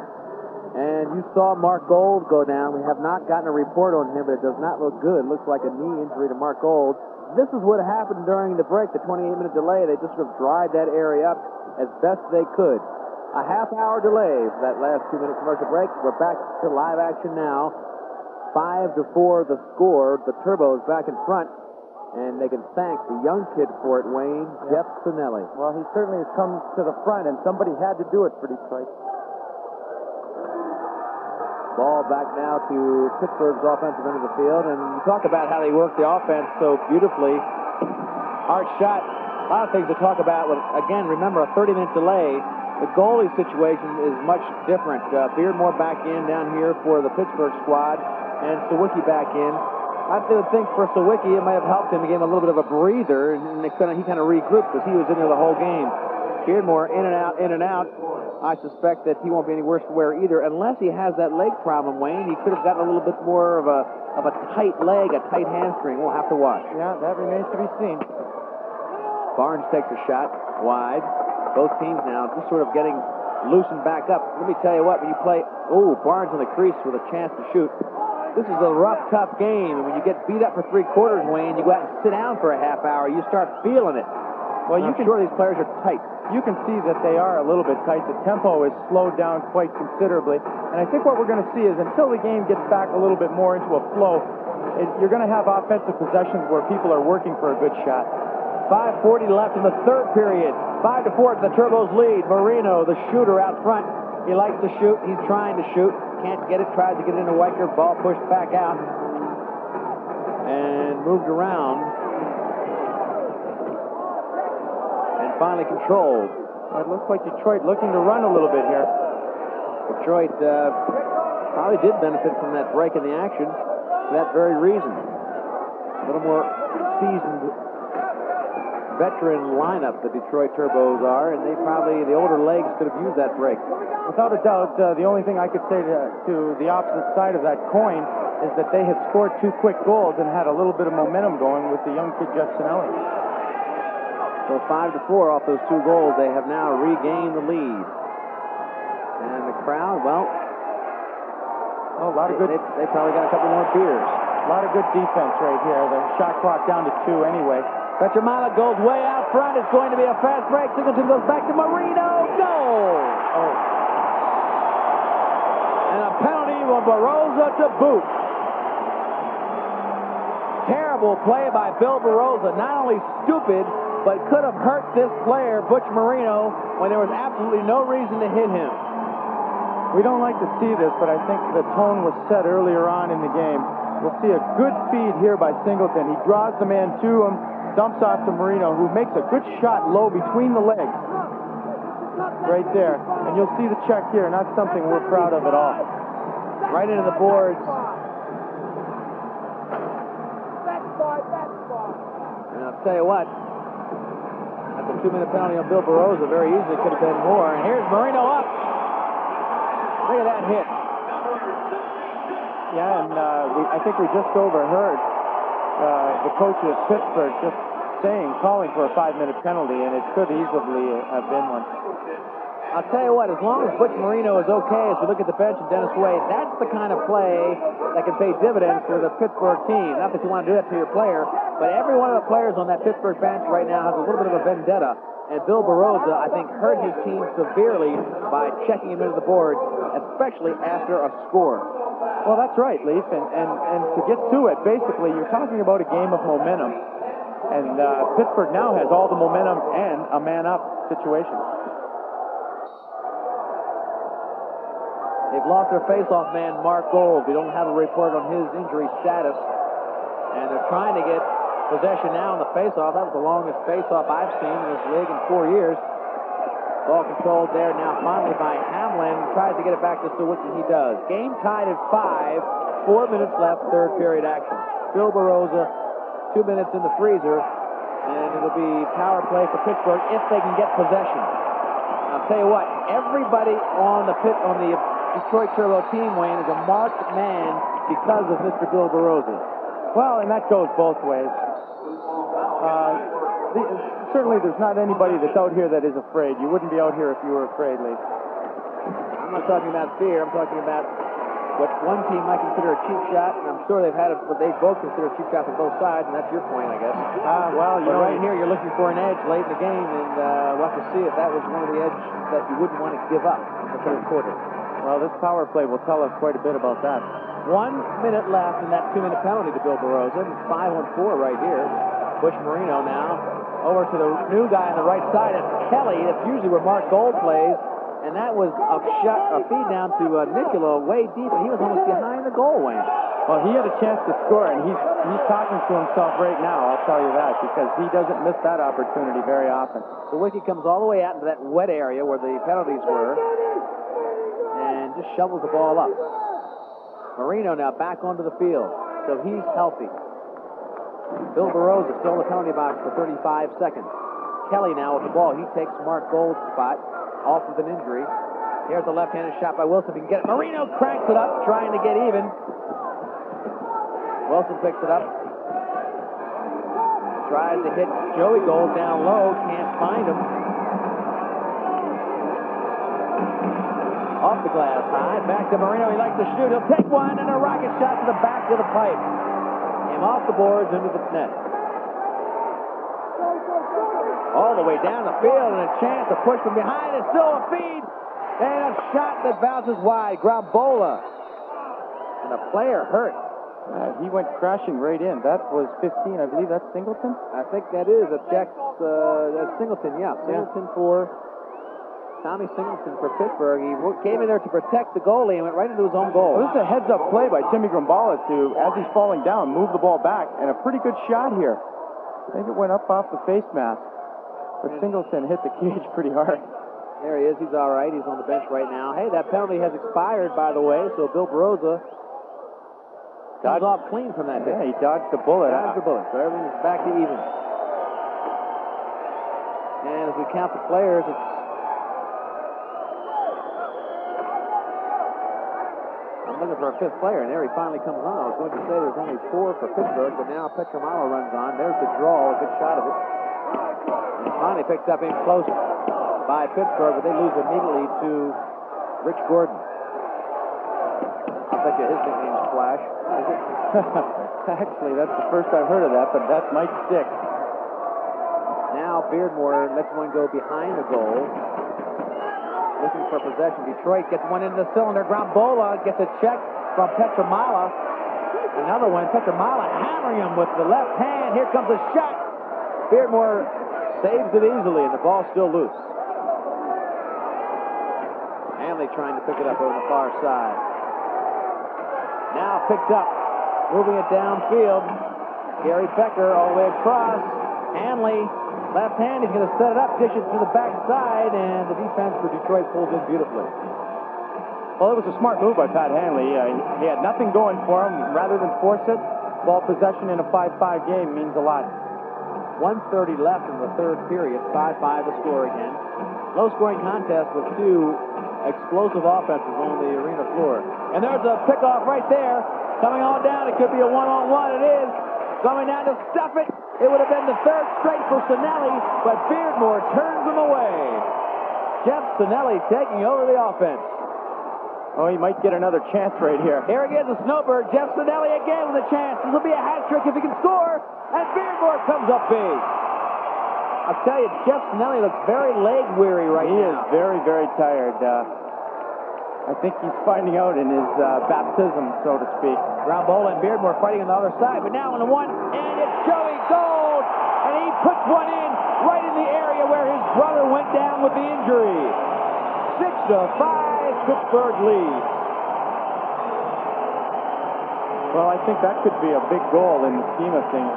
And you saw Mark Gold go down. We have not gotten a report on him, but it does not look good. It looks like a knee injury to Mark Gold. This is what happened during the break, the 28-minute delay. They just sort of dried that area up as best they could. A half-hour delay for that last 2-minute commercial break. We're back to live action now. 5-4 the score. The Turbos back in front, and they can thank the young kid for it, Wayne, Jeff Sinelli. Well, he certainly has come to the front, and somebody had to do it for Detroit. Ball back now to Pittsburgh's offensive end of the field, and you talk about how they work the offense so beautifully. Hard shot. A lot of things to talk about. Again, remember, a 30-minute delay. The goalie situation is much different. Beardmore back in down here for the Pittsburgh squad, and Sawicki back in. I would think for Sawicki it might have helped him. He gave him a little bit of a breather, and he kind of regrouped because he was in there the whole game. Beardmore in and out, in and out. I suspect that he won't be any worse for wear either, unless he has that leg problem, Wayne. He could have gotten a little bit more of a tight leg, a tight hamstring. We'll have to watch. Yeah, that remains to be seen. Barnes takes a shot wide. Both teams now just sort of getting loosened back up. Let me tell you what, when you play, Barnes in the crease with a chance to shoot. This is a rough, tough game, and when you get beat up for 3 quarters, Wayne, you go out and sit down for a half hour, you start feeling it. Well, I'm sure these players are tight. You can see that they are a little bit tight. The tempo is slowed down quite considerably. And I think what we're going to see is until the game gets back a little bit more into a flow, you're going to have offensive possessions where people are working for a good shot. 5:40 left in the third period. 5-4 the Turbos lead. Marino, the shooter out front. He likes to shoot. He's trying to shoot. Can't get it. Tries to get it into Weicker. Ball pushed back out. And moved around. And finally controlled. It looks like Detroit looking to run a little bit here. Detroit probably did benefit from that break in the action for that very reason. A little more seasoned veteran lineup, the Detroit Turbos are, and the older legs could have used that break. Without a doubt, the only thing I could say to the opposite side of that coin is that they had scored 2 quick goals and had a little bit of momentum going with the young kid Jeff Sinelli. So 5-4 off those 2 goals. They have now regained the lead. And the crowd, well, a lot of good. They probably got a couple more beers. A lot of good defense right here. The shot clock down to 2 anyway. Petramala goes way out front. It's going to be a fast break. Singleton goes back to Marino. Goal! Oh. And a penalty for Barroza to boot. Terrible play by Bill Barroza. Not only stupid, but could have hurt this player, Butch Marino, when there was absolutely no reason to hit him. We don't like to see this, but I think the tone was set earlier on in the game. We'll see a good feed here by Singleton. He draws the man to him, dumps off to Marino, who makes a good shot low between the legs. Right there. And you'll see the check here, not something we're proud of at all. Right into the boards. And I'll tell you what, that's a 2-minute penalty on Bill Barroza. Very easily could have been more. And here's Marino up. Look at that hit. Yeah, and I think we just overheard the coach at Pittsburgh just calling for a 5-minute penalty, and it could easily have been one. I'll tell you what, as long as Butch Marino is okay, as we look at the bench and Dennis Wade, that's the kind of play that can pay dividends for the Pittsburgh team. Not that you want to do that to your player, but every one of the players on that Pittsburgh bench right now has a little bit of a vendetta. And Bill Barroza, I think, hurt his team severely by checking him into the board, especially after a score. Well, that's right, Leaf. And to get to it, basically, you're talking about a game of momentum. And Pittsburgh now has all the momentum and a man-up situation. They've lost their face-off man, Mark Gold. We don't have a report on his injury status. And they're trying to get possession now on the face-off. That was the longest face-off I've seen in this league in 4 years. Ball controlled there now finally by Hamlin. Tries to get it back to Sawicki. He does. Game tied at 5. 4 minutes left, third period action. Bill Barroza, 2 minutes in the freezer. And it'll be power play for Pittsburgh if they can get possession. I'll tell you what, everybody on the Detroit Turbo team, Wayne, is a marked man because of Mr. Bill Barroza. Well, and that goes both ways. Certainly there's not anybody that's out here that is afraid. You wouldn't be out here if you were afraid, Lee. I'm not talking about fear. I'm talking about what one team might consider a cheap shot, and I'm sure they've had what they both consider a cheap shot on both sides, and that's your point, I guess. Well, you know, right here, you're looking for an edge late in the game, and we'll have to see if that was one of the edges that you wouldn't want to give up in the third quarter. Well, this power play will tell us quite a bit about that. 1 minute left in that 2-minute penalty to Bill Barroza. 5-on-4 right here. Butch Marino now over to the new guy on the right side. It's Kelly. That's usually where Mark Gold plays. And that was a feed down to Nicola way deep, and he was almost behind the goal, Wayne. Well, he had a chance to score, and he's talking to himself right now, I'll tell you that, because he doesn't miss that opportunity very often. The Wiki comes all the way out into that wet area where the penalties were and just shovels the ball up. Marino now back onto the field, so he's healthy. Bill Barroza still in the penalty box for 35 seconds. Kelly now with the ball. He takes Mark Gold's spot off with an injury. Here's the left-handed shot by Wilson. If he can get it. Marino cranks it up, trying to get even. Wilson picks it up. Tries to hit Joey Gold down low. Can't find him. Off the glass high. Back to Marino. He likes to shoot. He'll take one, and a rocket shot to the back of the pipe. Came off the boards into the net. All the way down the field, and a chance to push from behind. It's still a feed. And a shot that bounces wide. Grabbola. And a player hurt. He went crashing right in. That was 15. I believe that's Singleton? I think that is a check. That's Singleton, yeah. Singleton for Tommy Singleton for Pittsburgh. He came in there to protect the goalie and went right into his own goal. Well, this is a heads-up play by Timmy Grabbola to, as he's falling down, move the ball back. And a pretty good shot here. I think it went up off the face mask. But Singleton hit the cage pretty hard. There he is. He's all right. He's on the bench right now. Hey, that penalty has expired, by the way, so Bill Baroza comes off clean from that hit. Yeah, he dodged the bullet. Dodged the bullet, so everything's back to even. And as we count the players, it's... I'm looking for a fifth player, and there he finally comes on. I was going to say there's only 4 for Pittsburgh, but now Petramalo runs on. There's the draw, a good shot of it. And finally picked up in close by Pittsburgh, but they lose immediately to Rich Gordon. I bet you his nickname's Flash. Is it? Actually, that's the first I've heard of that, but that might stick. Now Beardmore lets one go behind the goal. Looking for possession. Detroit gets one into the cylinder. Grombola gets a check from Petramala. Another one. Petramala hammering him with the left hand. Here comes a shot. Beardmore saves it easily, and the ball's still loose. Hanley trying to pick it up over the far side. Now picked up. Moving it downfield. Gary Becker all the way across. Hanley, left hand, he's going to set it up, dishes to the backside, and the defense for Detroit pulls in beautifully. Well, it was a smart move by Pat Hanley. He had nothing going for him. Rather than force it, ball possession in a 5-5 game means a lot. 1:30 left in the third period, 5-5 the score again. Low-scoring contest with 2 explosive offenses on the arena floor. And there's a pickoff right there. Coming on down, it could be a one-on-one. It is. Coming down to stuff it. It would have been the third straight for Sinelli, but Beardmore turns him away. Jeff Sinelli taking over the offense. Oh, he might get another chance right here. Here again, the Snowbird. Jeff Sinelli again with a chance. This will be a hat trick if he can score. And Beardmore comes up big. I'll tell you, Jeff Sinelli looks very leg-weary right now. He is very, very tired. I think he's finding out in his baptism, so to speak. Grombola and Beardmore fighting on the other side, but now on the one, and it's Joey Gold, and he puts one in right in the area where his brother went down with the injury. 6-5, Pittsburgh leads. Well, I think that could be a big goal in the scheme of things.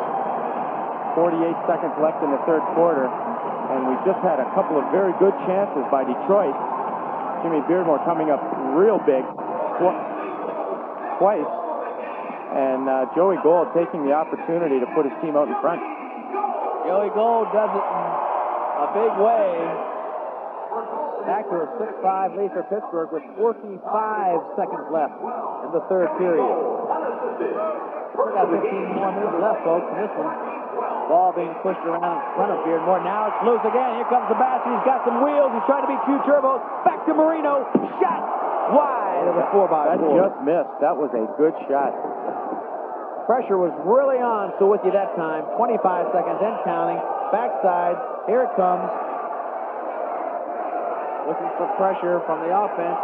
48 seconds left in the third quarter, and we just had a couple of very good chances by Detroit. Jimmy Beardmore coming up real big twice, and Joey Gold taking the opportunity to put his team out in front. Joey Gold does it in a big way. Back to a 6-5 lead for Pittsburgh with 45 seconds left in the third period. We've got 15 more minutes left, folks, in this one. Ball being pushed around in front of Beardmore. Now it's loose again. Here comes Sebastian. He's got some wheels. He's trying to be 2 turbos. Back to Marino. Shot wide of the 4x4. That just missed. That was a good shot. Pressure was really on, so with you that time. 25 seconds and counting. Backside. Here it comes. Looking for pressure from the offense.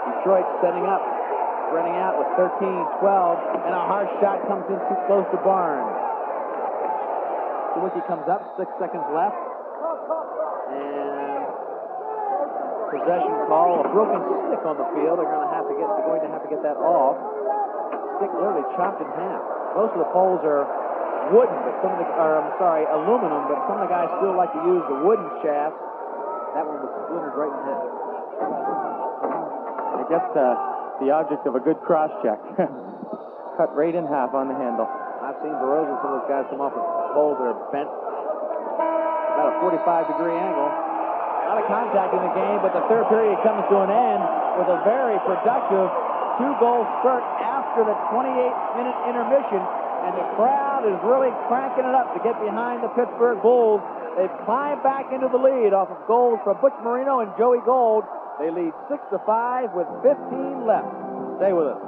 Detroit setting up. Running out with 13-12, and a hard shot comes in too close to Barnes. Sawicki comes up, 6 seconds left, and possession call, a broken stick on the field. They're going to have to get that off. Stick literally chopped in half. Most of the poles are wooden, but aluminum, but some of the guys still like to use the wooden shafts. That one was splintered right in half. I guess the object of a good cross-check. Cut right in half on the handle. I've seen Barossa and some of those guys come off with poles that are bent about a 45-degree angle. A lot of contact in the game, but the third period comes to an end with a very productive 2-goal spurt after the 28-minute intermission, and the crowd is really cranking it up to get behind the Pittsburgh Bulls. They've climbed back into the lead off of goals from Butch Marino and Joey Gold. They lead 6-5 with 15 left. Stay with us.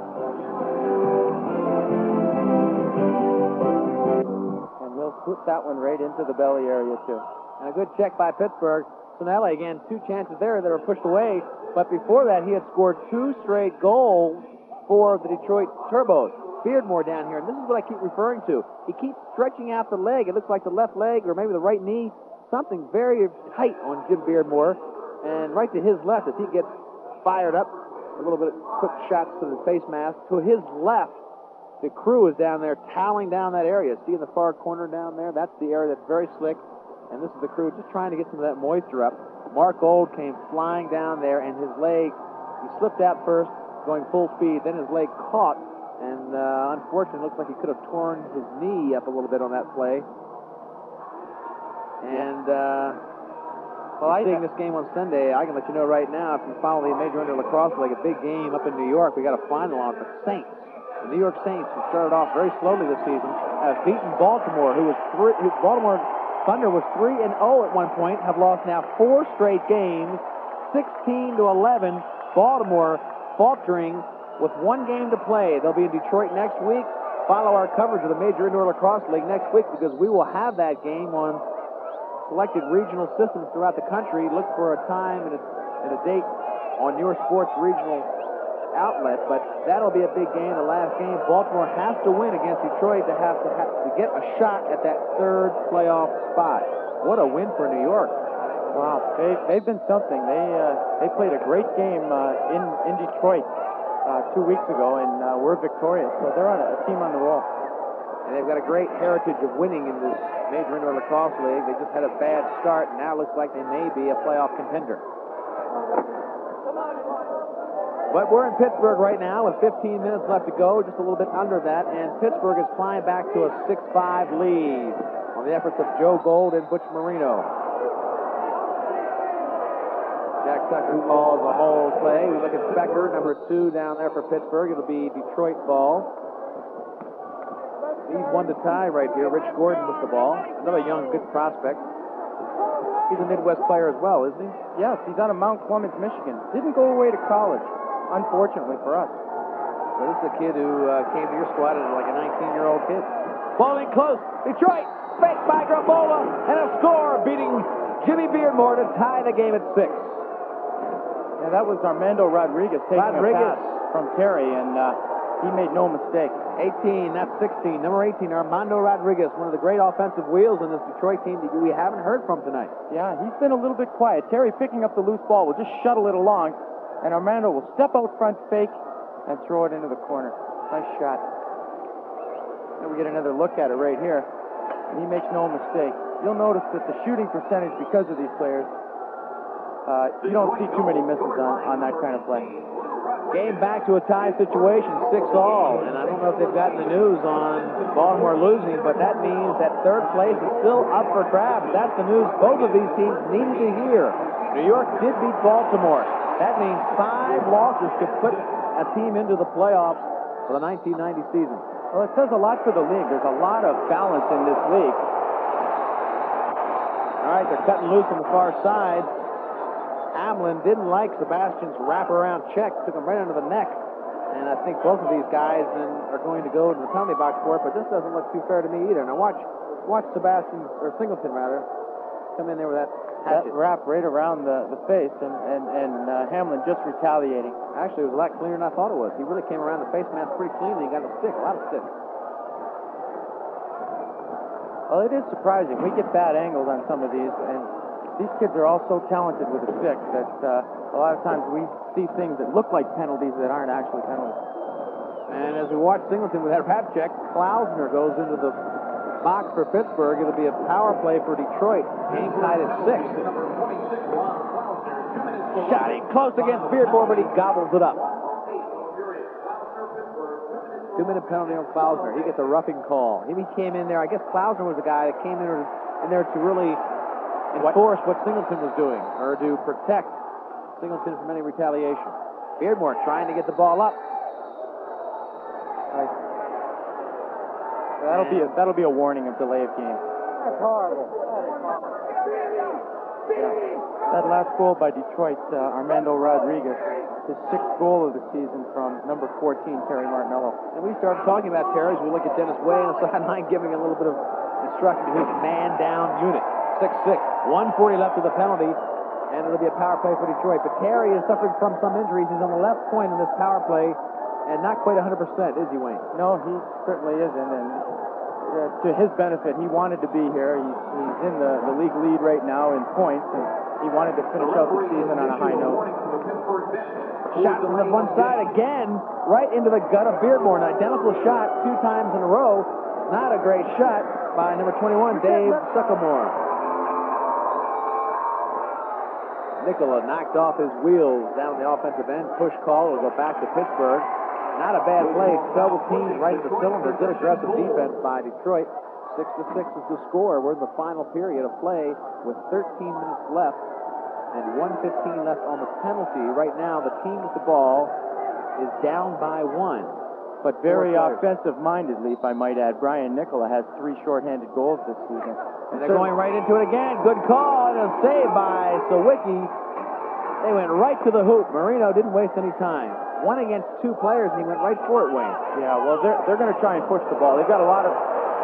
And we'll put that one right into the belly area, too. And a good check by Pittsburgh. Sinelli, again, 2 chances there that were pushed away. But before that, he had scored 2 straight goals for the Detroit Turbos. Beardmore down here, and this is what I keep referring to. He keeps stretching out the leg. It looks like the left leg or maybe the right knee. Something very tight on Jim Beardmore. And right to his left, as he gets fired up, a little bit of quick shots to the face mask. To his left, the crew is down there toweling down that area. See in the far corner down there? That's the area that's very slick. And this is the crew just trying to get some of that moisture up. Mark Gold came flying down there, and his leg, he slipped out first, going full speed, then his leg caught, and unfortunately, it looks like he could have torn his knee up a little bit on that play. And seeing this game on Sunday, I can let you know right now, if you follow the Major Indoor Lacrosse League, a big game up in New York. We got a final on the Saints. The New York Saints, who started off very slowly this season, have beaten Baltimore, Baltimore Thunder was 3-0 at one point, have lost now 4 straight games, 16-11. Baltimore faltering with 1 game to play. They'll be in Detroit next week. Follow our coverage of the Major Indoor Lacrosse League next week, because we will have that game on selected regional systems throughout the country. Look for a time and a date on your sports regional outlet, but that'll be a big game, the last game. Baltimore has to win against Detroit to get a shot at that 3rd playoff spot. What a win for New York. Wow, they've been something. They played a great game in Detroit 2 weeks ago, and were victorious. So they're on a team on the roll. And they've got a great heritage of winning in this Major Indoor Lacrosse League. They just had a bad start, and now it looks like they may be a playoff contender. But we're in Pittsburgh right now with 15 minutes left to go, just a little bit under that, and Pittsburgh is climbing back to a 6-5 lead on the efforts of Joe Gold and Butch Marino. Jack Tucker calls the whole play. We look at Becker, number 2 down there for Pittsburgh. It'll be Detroit ball. He's 1 to tie right here. Rich Gordon with the ball. Another young, good prospect. He's a Midwest player as well, isn't he? Yes, he's out of Mount Clemens, Michigan. Didn't go away to college, unfortunately for us. So this is a kid who came to your squad as like a 19-year-old kid. Ball in close. Detroit, fake by Grabola, and a score beating Jimmy Beardmore to tie the game at 6. Yeah, that was Armando Rodriguez taking a pass from Terry, and he made no mistake. 18, that's 16. Number 18, Armando Rodriguez, one of the great offensive wheels in this Detroit team that we haven't heard from tonight. Yeah, he's been a little bit quiet. Terry picking up the loose ball will just shuttle it along, and Armando will step out front, fake, and throw it into the corner. Nice shot. And we get another look at it right here, and he makes no mistake. You'll notice that the shooting percentage, because of these players, you don't see too many misses on that kind of play. Game back to a tie situation, 6-all, and I don't know if they've gotten the news on Baltimore losing, but that means that 3rd place is still up for grabs. That's the news both of these teams needed to hear. New York did beat Baltimore. That means 5 losses could put a team into the playoffs for the 1990 season. Well, it says a lot for the league. There's a lot of balance in this league. All right, they're cutting loose on the far side. Hamlin didn't like Sebastian's wraparound check, took him right under the neck. And I think both of these guys are going to go to the penalty box for it, but this doesn't look too fair to me either. Now watch Sebastian, or Singleton rather, come in there with that hatchet. That wrap right around the face, and Hamlin just retaliating. Actually, it was a lot cleaner than I thought it was. He really came around the face mask pretty cleanly. He got a stick, a lot of sticks. Well, it is surprising. We get bad angles on some of these, and these kids are all so talented with a stick that a lot of times we see things that look like penalties that aren't actually penalties. And as we watch Singleton with that wrap check, Klausner goes into the box for Pittsburgh. It'll be a power play for Detroit. Game tied at 6. Shot in close against Beardmore, but he gobbles it up. 2-minute penalty on Klausner. He gets a roughing call. He came in there. I guess Klausner was the guy that came in there to really enforce what Singleton was doing, or to protect Singleton from any retaliation. Beardmore trying to get the ball up. That'll be a warning of delay of game. That's horrible. Yeah. That last goal by Detroit, Armando Rodriguez, his 6th goal of the season from number 14, Terry Martinello. And we started talking about Terry as we look at Dennis Way on the sideline giving a little bit of instruction to his man-down unit. 6-6, 1:40 left of the penalty, and it'll be a power play for Detroit. But Terry is suffering from some injuries. He's on the left point in this power play, and not quite 100%, is he, Wayne? No, he certainly isn't, and to his benefit, he wanted to be here. He's in the league lead right now in points, and he wanted to finish out the season on a high note. Shot from the one side again, right into the gut of Beardmore. An identical shot 2 times in a row. Not a great shot by number 21, Dave Suckamore. Nicola knocked off his wheels down the offensive end. Push call will go back to Pittsburgh. Not a bad play. Double teams right in the cylinder. Good aggressive defense by Detroit. 6-6 is the score. We're in the final period of play with 13 minutes left and 1:15 left on the penalty. Right now, the team with the ball is down by 1. But very offensive-minded, Leaf, I might add. Brian Nicola has 3 shorthanded goals this season. And they're going right into it again. Good call and a save by Sawicki. They went right to the hoop. Marino didn't waste any time. 1 against 2 players, and he went right for it, Wayne. Yeah, well, they're going to try and push the ball. They've got a lot of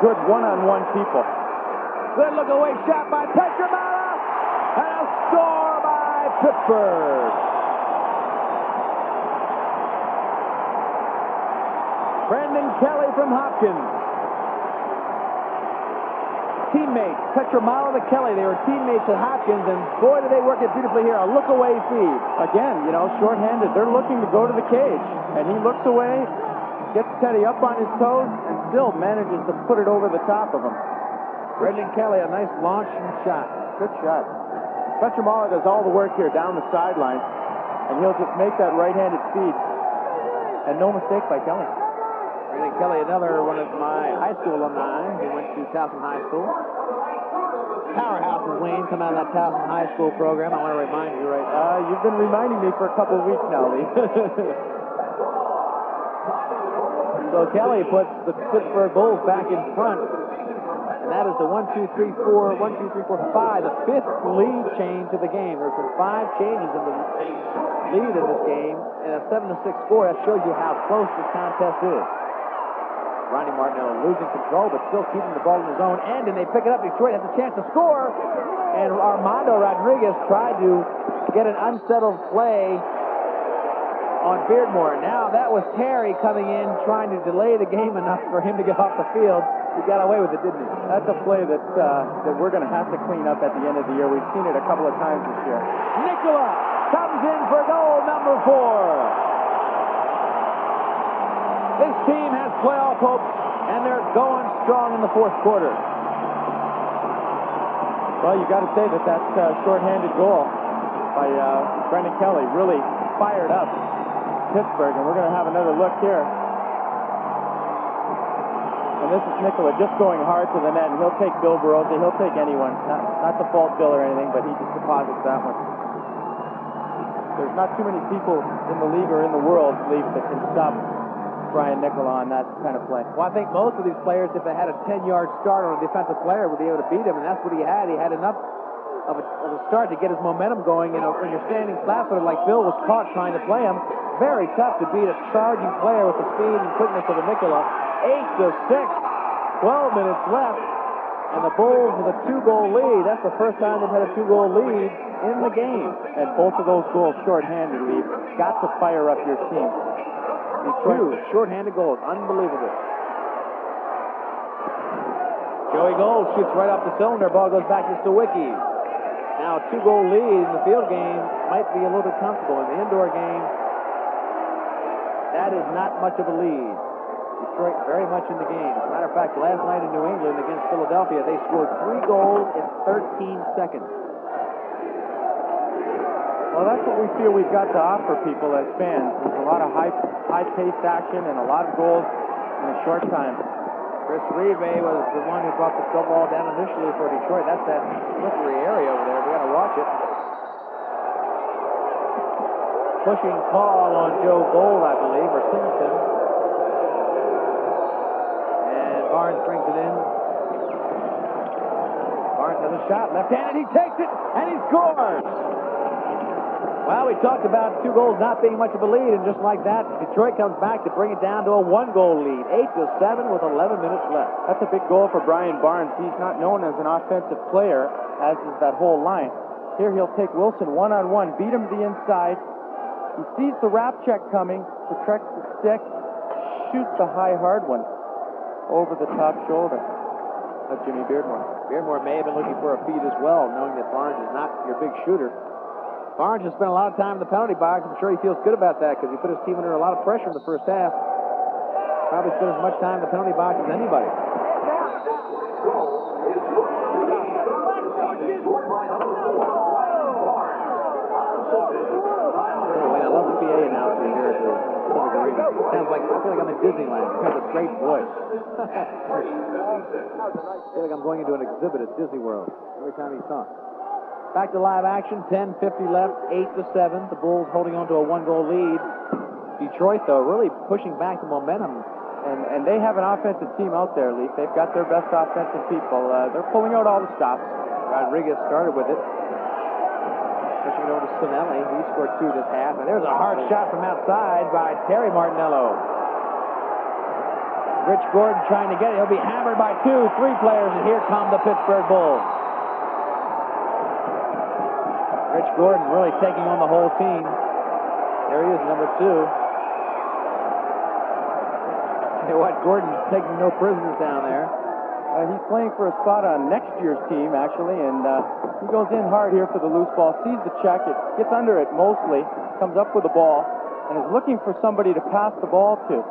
good one-on-one people. Good look-away shot by Petramala, and a score by Pittsburgh. Brendan Kelly from Hopkins. Teammates, Petramala to Kelly. They were teammates at Hopkins, and boy, did they work it beautifully here. A look-away feed. Again, shorthanded. They're looking to go to the cage, and he looks away, gets Teddy up on his toes, and still manages to put it over the top of him. Brendan Kelly, a nice launching shot. Good shot. Petramala does all the work here down the sideline, and he'll just make that right-handed feed. And no mistake by Kelly. Brendan Kelly, another one of my high school alumni who went to Towson High School. Powerhouse of Wayne come out of that Towson High School program. I want to remind you right now. You've been reminding me for a couple of weeks now, Lee. So Kelly puts the Pittsburgh Bulls back in front. And that is the 1-2-3-4, 1-2-3-4-5, the 5th lead change of the game. There's been 5 changes in the lead in this game, and a 7-6 score. That shows you how close this contest is. Ronnie Martinello losing control, but still keeping the ball in his own end, and they pick it up. Detroit has a chance to score, and Armando Rodriguez tried to get an unsettled play on Beardmore. Now that was Terry coming in, trying to delay the game enough for him to get off the field. He got away with it, didn't he? That's a play that we're going to have to clean up at the end of the year. We've seen it a couple of times this year. Nicola comes in for goal number 4. This team has playoff hopes, and they're going strong in the 4th quarter. Well, you got to say that shorthanded goal by Brendan Kelly really fired up Pittsburgh, and we're going to have another look here. And this is Nicola just going hard to the net, and he'll take Bill Barozzi. He'll take anyone. Not to fault Bill or anything, but he just deposits that one. There's not too many people in the league or in the world, Leaf, that can stop Brian Nicola on that kind of play. Well, I think most of these players, if they had a 10-yard start on a defensive player, would be able to beat him, and that's what he had. He had enough of a start to get his momentum going. When you're standing flat-footed like Bill was caught trying to play him, very tough to beat a charging player with the speed and quickness of a Nicola. 8-6, 12 minutes left, and the Bulls with a 2-goal lead. That's the first time they've had a 2-goal lead in the game. And both of those goals shorthanded, Leaf. Got to fire up your team. Two shorthanded goals. Unbelievable. Joey Gold shoots right off the cylinder. Ball goes back to Sawicki. Now a 2-goal lead in the field game might be a little bit comfortable. In the indoor game, that is not much of a lead. Detroit very much in the game. As a matter of fact, last night in New England against Philadelphia, they scored 3 goals in 13 seconds. Well, that's what we feel we've got to offer people as fans. There's a lot of high-paced action and a lot of goals in a short time. Chris Rive was the one who brought the ball down initially for Detroit. That's that slippery area over there. We got to watch it. Pushing call on Joe Gold, I believe, or Singleton. And Barnes brings it in. Barnes has a shot, left-handed, he takes it, and he scores! Well, we talked about 2 goals not being much of a lead, and just like that, Detroit comes back to bring it down to a 1-goal lead, 8-7 with 11 minutes left. That's a big goal for Brian Barnes. He's not known as an offensive player, as is that whole line. Here he'll take Wilson one-on-one, beat him to the inside. He sees the wrap check coming, protects the stick, shoots the high hard one over the top shoulder of Jimmy Beardmore. Beardmore may have been looking for a feed as well, knowing that Barnes is not your big shooter. Barnes has spent a lot of time in the penalty box. I'm sure he feels good about that because he put his team under a lot of pressure in the first half. Probably spent as much time in the penalty box as anybody. Sounds like, I feel like I'm in Disneyland. He has a great voice. I feel like I'm going into an exhibit at Disney World every time he talks. Back to live action, 10:50 left, 8-7. The Bulls holding on to a one-goal lead. Detroit, though, really pushing back the momentum. And they have an offensive team out there, Leaf. They've got their best offensive people. They're pulling out all the stops. Rodriguez started with it. Pushing it over to Sinelli. He scored 2 this half. And there's a hard shot from outside by Terry Martinello. Rich Gordon trying to get it. He'll be hammered by 2, 3 players, and here come the Pittsburgh Bulls. Rich Gordon really taking on the whole team. There he is, number 2. You know what? Gordon's taking no prisoners down there. He's playing for a spot on next year's team, actually, and he goes in hard here for the loose ball, sees the check, it gets under it mostly, comes up with the ball, and is looking for somebody to pass the ball to.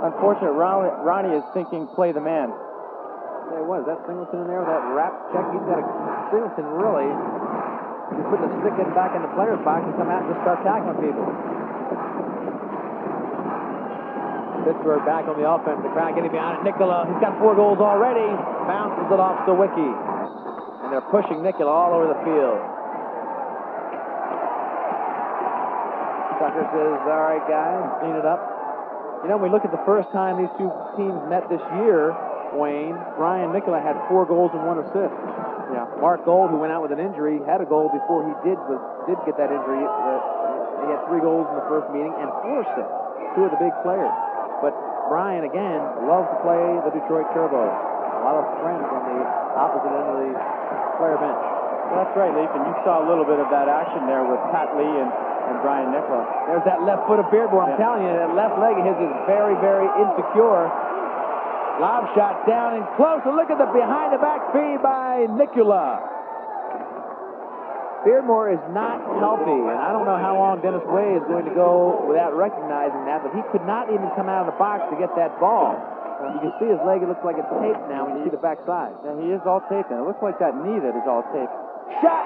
Unfortunately, Ronnie is thinking play the man. There was that Singleton in there with that wrap check. He's got a Singleton really. He's putting the stick in back in the player's box and come out and just start tackling people. Pittsburgh back on the offense. The crowd getting behind it. Nicola, he's got 4 goals already. Bounces it off Sawicki. And they're pushing Nicola all over the field. Tucker says, all right, guys, clean it up. You know, when we look at the first time these two teams met this year, Wayne, Brian Nicola had 4 goals and 1 assist. Yeah. Mark Gold, who went out with an injury, had a goal before he did get that injury. He had 3 goals in the first meeting and 4 assists. 2 of the big players. But Brian, again, loves to play the Detroit Turbos. A lot of friends on the opposite end of the player bench. Well, that's right, Leaf, and you saw a little bit of that action there with Pat Lee and Brian Nicola. There's that left foot of Beardmore. I'm telling you, that left leg of his is very, very insecure. Lob shot down and close. And look at the behind-the-back feed by Nicola. Beardmore is not healthy, and I don't know how long Dennis Way is going to go without recognizing that, but he could not even come out of the box to get that ball. You can see his leg, it looks like it's taped now when you see the backside. Yeah, he is all taped, and it looks like that knee that is all taped. Shot,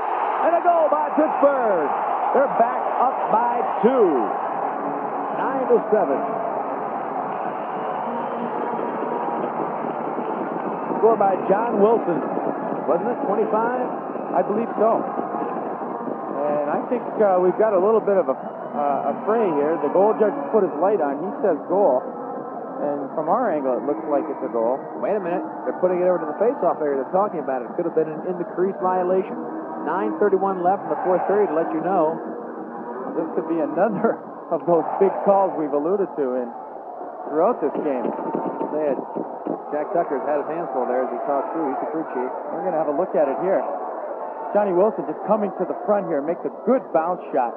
and a goal by Pittsburgh. They're back up by 2. 9-7. Scored by John Wilson. Wasn't it 25? I believe so. And I think we've got a little bit of a fray here. The goal judge has put his light on. He says goal. And from our angle, it looks like it's a goal. Wait a minute. They're putting it over to the face-off area. They're talking about it. It could have been an in-the-crease violation. 9:31 left in the 4th period to let you know. This could be another of those big calls we've alluded to throughout this game. Jack Tucker's had his hands full there as he talked through. He's the crew chief. We're going to have a look at it here. Johnny Wilson just coming to the front here, makes a good bounce shot.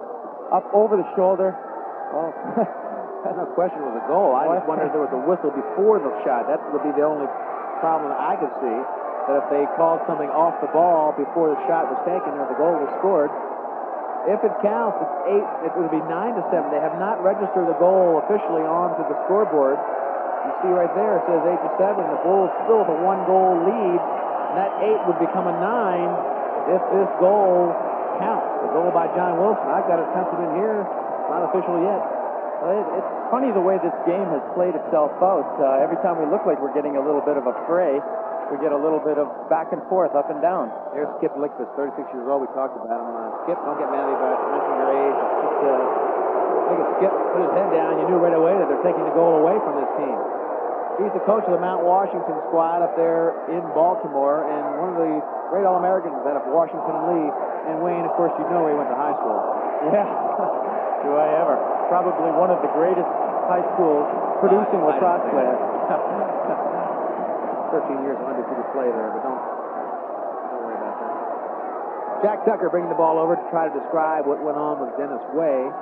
Up over the shoulder. Well, that's no question it was a goal. I just wondered if there was a whistle before the shot. That would be the only problem that I could see. That if they called something off the ball before the shot was taken or the goal was scored, if it counts, it's 8. It would be 9-7. They have not registered the goal officially onto the scoreboard. You see right there, it says 8-7. The Bulls still with a 1-goal lead. And that 8 would become a 9 if this goal counts. The goal by John Wilson. I've got it penciled in here. Not official yet. It's funny the way this game has played itself out. Every time we look like we're getting a little bit of a fray, we get a little bit of back and forth, up and down. Here's Skip Lickfist, 36 years old. We talked about him. Skip, don't get mad at me about mentioning your age. It's just, look at Skip, put his head down. You knew right away that they're taking the goal away from this team. He's the coach of the Mount Washington squad up there in Baltimore, and one of the great All-Americans out of Washington and Lee. And Wayne, of course, you know he went to high school. Yeah, do I ever. Probably one of the greatest high schools producing lacrosse players. 13 years of undefeated play there, but don't worry about that. Jack Tucker bringing the ball over to try to describe what went on with Dennis Way.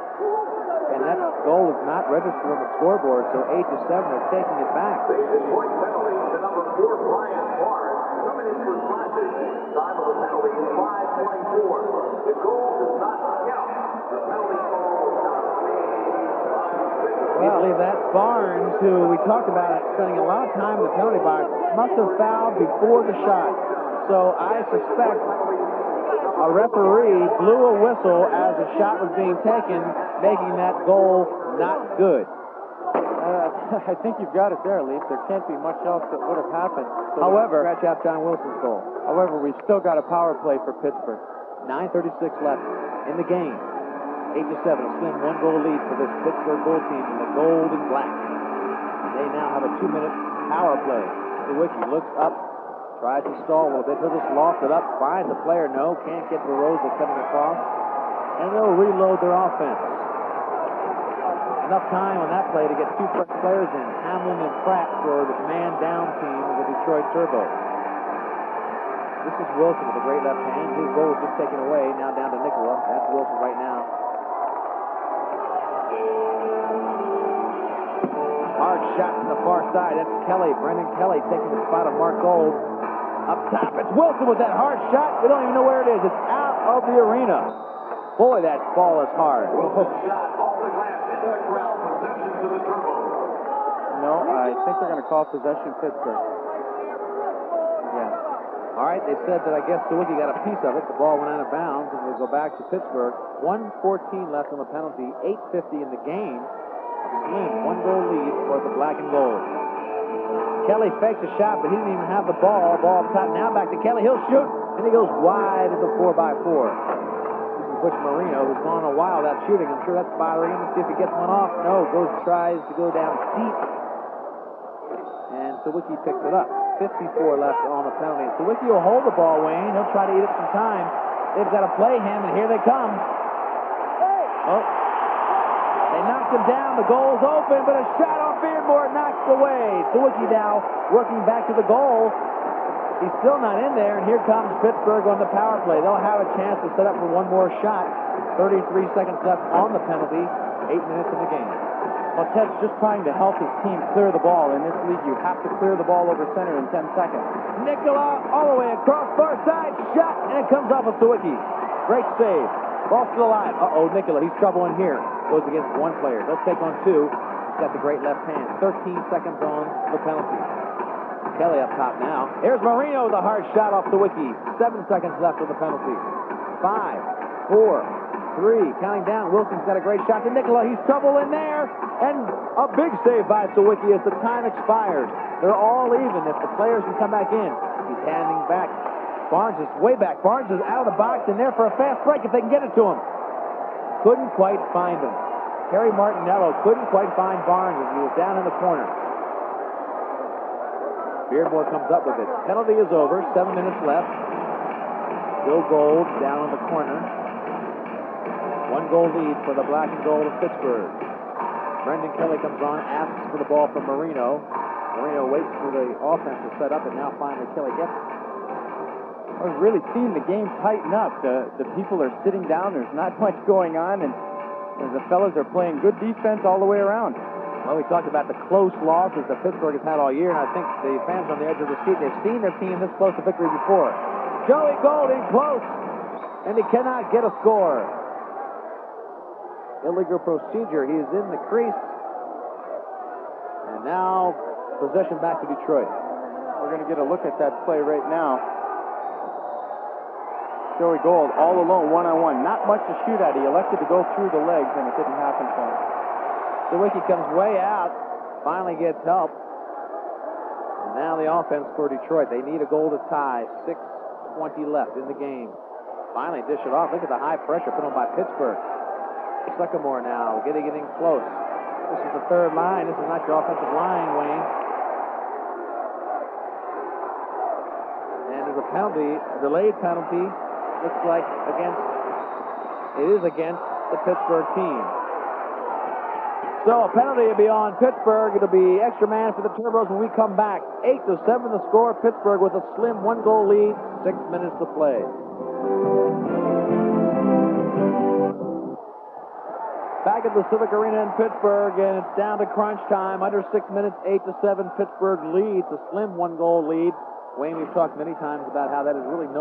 And that goal is not registered on the scoreboard, so 8-7, they're taking it back. Point penalty to number 4, Brian Barr. Coming in for Classic. Time of the penalty is 5:24. The goal does not count. The penalty call was not made. Can you believe that? Barnes, who we talked about spending a lot of time in the penalty box, must have fouled before the shot. So I suspect a referee blew a whistle as the shot was being taken, making that goal not good. I think you've got it there, Leaf. There can't be much else that would have happened. So However, scratch out John Wilson's goal. However, we've still got a power play for Pittsburgh. 9:36 left in the game. 8-7, a slim one-goal lead for this Pittsburgh Bulls team in the gold and black. They now have a 2-minute power play. Sawicki looks up, tries to stall a little bit. He'll just loft it up, finds the player. No, can't get Barosa coming across. And they'll reload their offense. Enough time on that play to get two fresh players in, Hamlin and Pratt, for the man-down team of the Detroit Turbo. This is Wilson with a great left hand. His goal is just taken away. Now down to Nicola. That's Wilson right now. Hard shot from the far side. That's Kelly. Brendan Kelly taking the spot of Mark Gold. Up top, it's Wilson with that hard shot. We don't even know where it is. It's out of the arena. Boy, that ball is hard. No, I think they're going to call possession Pittsburgh. Yeah. All right, they said that I guess Sawicki got a piece of it. The ball went out of bounds, and we'll go back to Pittsburgh. 1:14 left on the penalty. 8:50 in the game. Slim, one-goal lead for the black and gold. Kelly fakes a shot, but he didn't even have the ball. Ball up top. Now back to Kelly. He'll shoot, and he goes wide at the 4x4. This is Butch Marino, who's gone a while without shooting. I'm sure that's bothering him. Let's see if he gets one off. No, tries to go down deep. And Sawicki picks it up. 54 left on the penalty. Sawicki will hold the ball, Wayne. He'll try to eat up some time. They've got to play him, and here they come. Oh. They knocked him down. The goal's open, but a shot on Beardmore knocks away. Sawicki now working back to the goal. He's still not in there, and here comes Pittsburgh on the power play. They'll have a chance to set up for one more shot. 33 seconds left on the penalty. 8 minutes in the game. Well, Ted's just trying to help his team clear the ball. In this league, you have to clear the ball over center in 10 seconds. Nicola all the way across far side. Shot, and it comes off of Sawicki. Great save. Ball still alive. Uh-oh, Nicola, he's trouble in here. Goes against one player. Let's take on two. He's got the great left hand. 13 seconds on the penalty. Kelly up top now. Here's Marino with a hard shot off Sawicki. 7 seconds left on the penalty. 5, 4, 3. Counting down. Wilson's got a great shot to Nicola. He's trouble in there. And a big save by Sawicki as the time expires. They're all even if the players can come back in. He's handing back. Barnes is way back. Barnes is out of the box and there for a fast break if they can get it to him. Couldn't quite find him. Terry Martinello couldn't quite find Barnes as he was down in the corner. Beardmore comes up with it. Penalty is over. 7 minutes left. Bill Gold down in the corner. 1-goal lead for the black and gold of Pittsburgh. Brendan Kelly comes on, asks for the ball from Marino. Marino waits for the offense to set up, and now finally Kelly gets it. We've really seen the game tighten up. The people are sitting down. There's not much going on, and the fellas are playing good defense all the way around. Well, we talked about the close losses that Pittsburgh has had all year, and I think the fans on the edge of the seat, they've seen their team this close to victory before. Joey Gold in close, and he cannot get a score. Illegal procedure. He is in the crease. And now, possession back to Detroit. We're going to get a look at that play right now. Joey Gold all alone, one-on-one. Not much to shoot at. He elected to go through the legs, and it didn't happen for him. Sawicki comes way out. Finally gets help. And now the offense for Detroit. They need a goal to tie. 6:20 left in the game. Finally dish it off. Look at the high pressure put on by Pittsburgh. Sycamore now getting close. This is the third line. This is not your offensive line, Wayne. And there's a penalty, a delayed penalty. Looks like it is against the Pittsburgh team. So a penalty will be on Pittsburgh. It'll be extra man for the Turbos when we come back. 8-7 the score. Pittsburgh with a slim 1-goal lead. 6 minutes to play. Back at the Civic Arena in Pittsburgh, and it's down to crunch time. Under 6 minutes, 8-7. Pittsburgh leads a slim 1-goal lead. Wayne, we've talked many times about how that is really no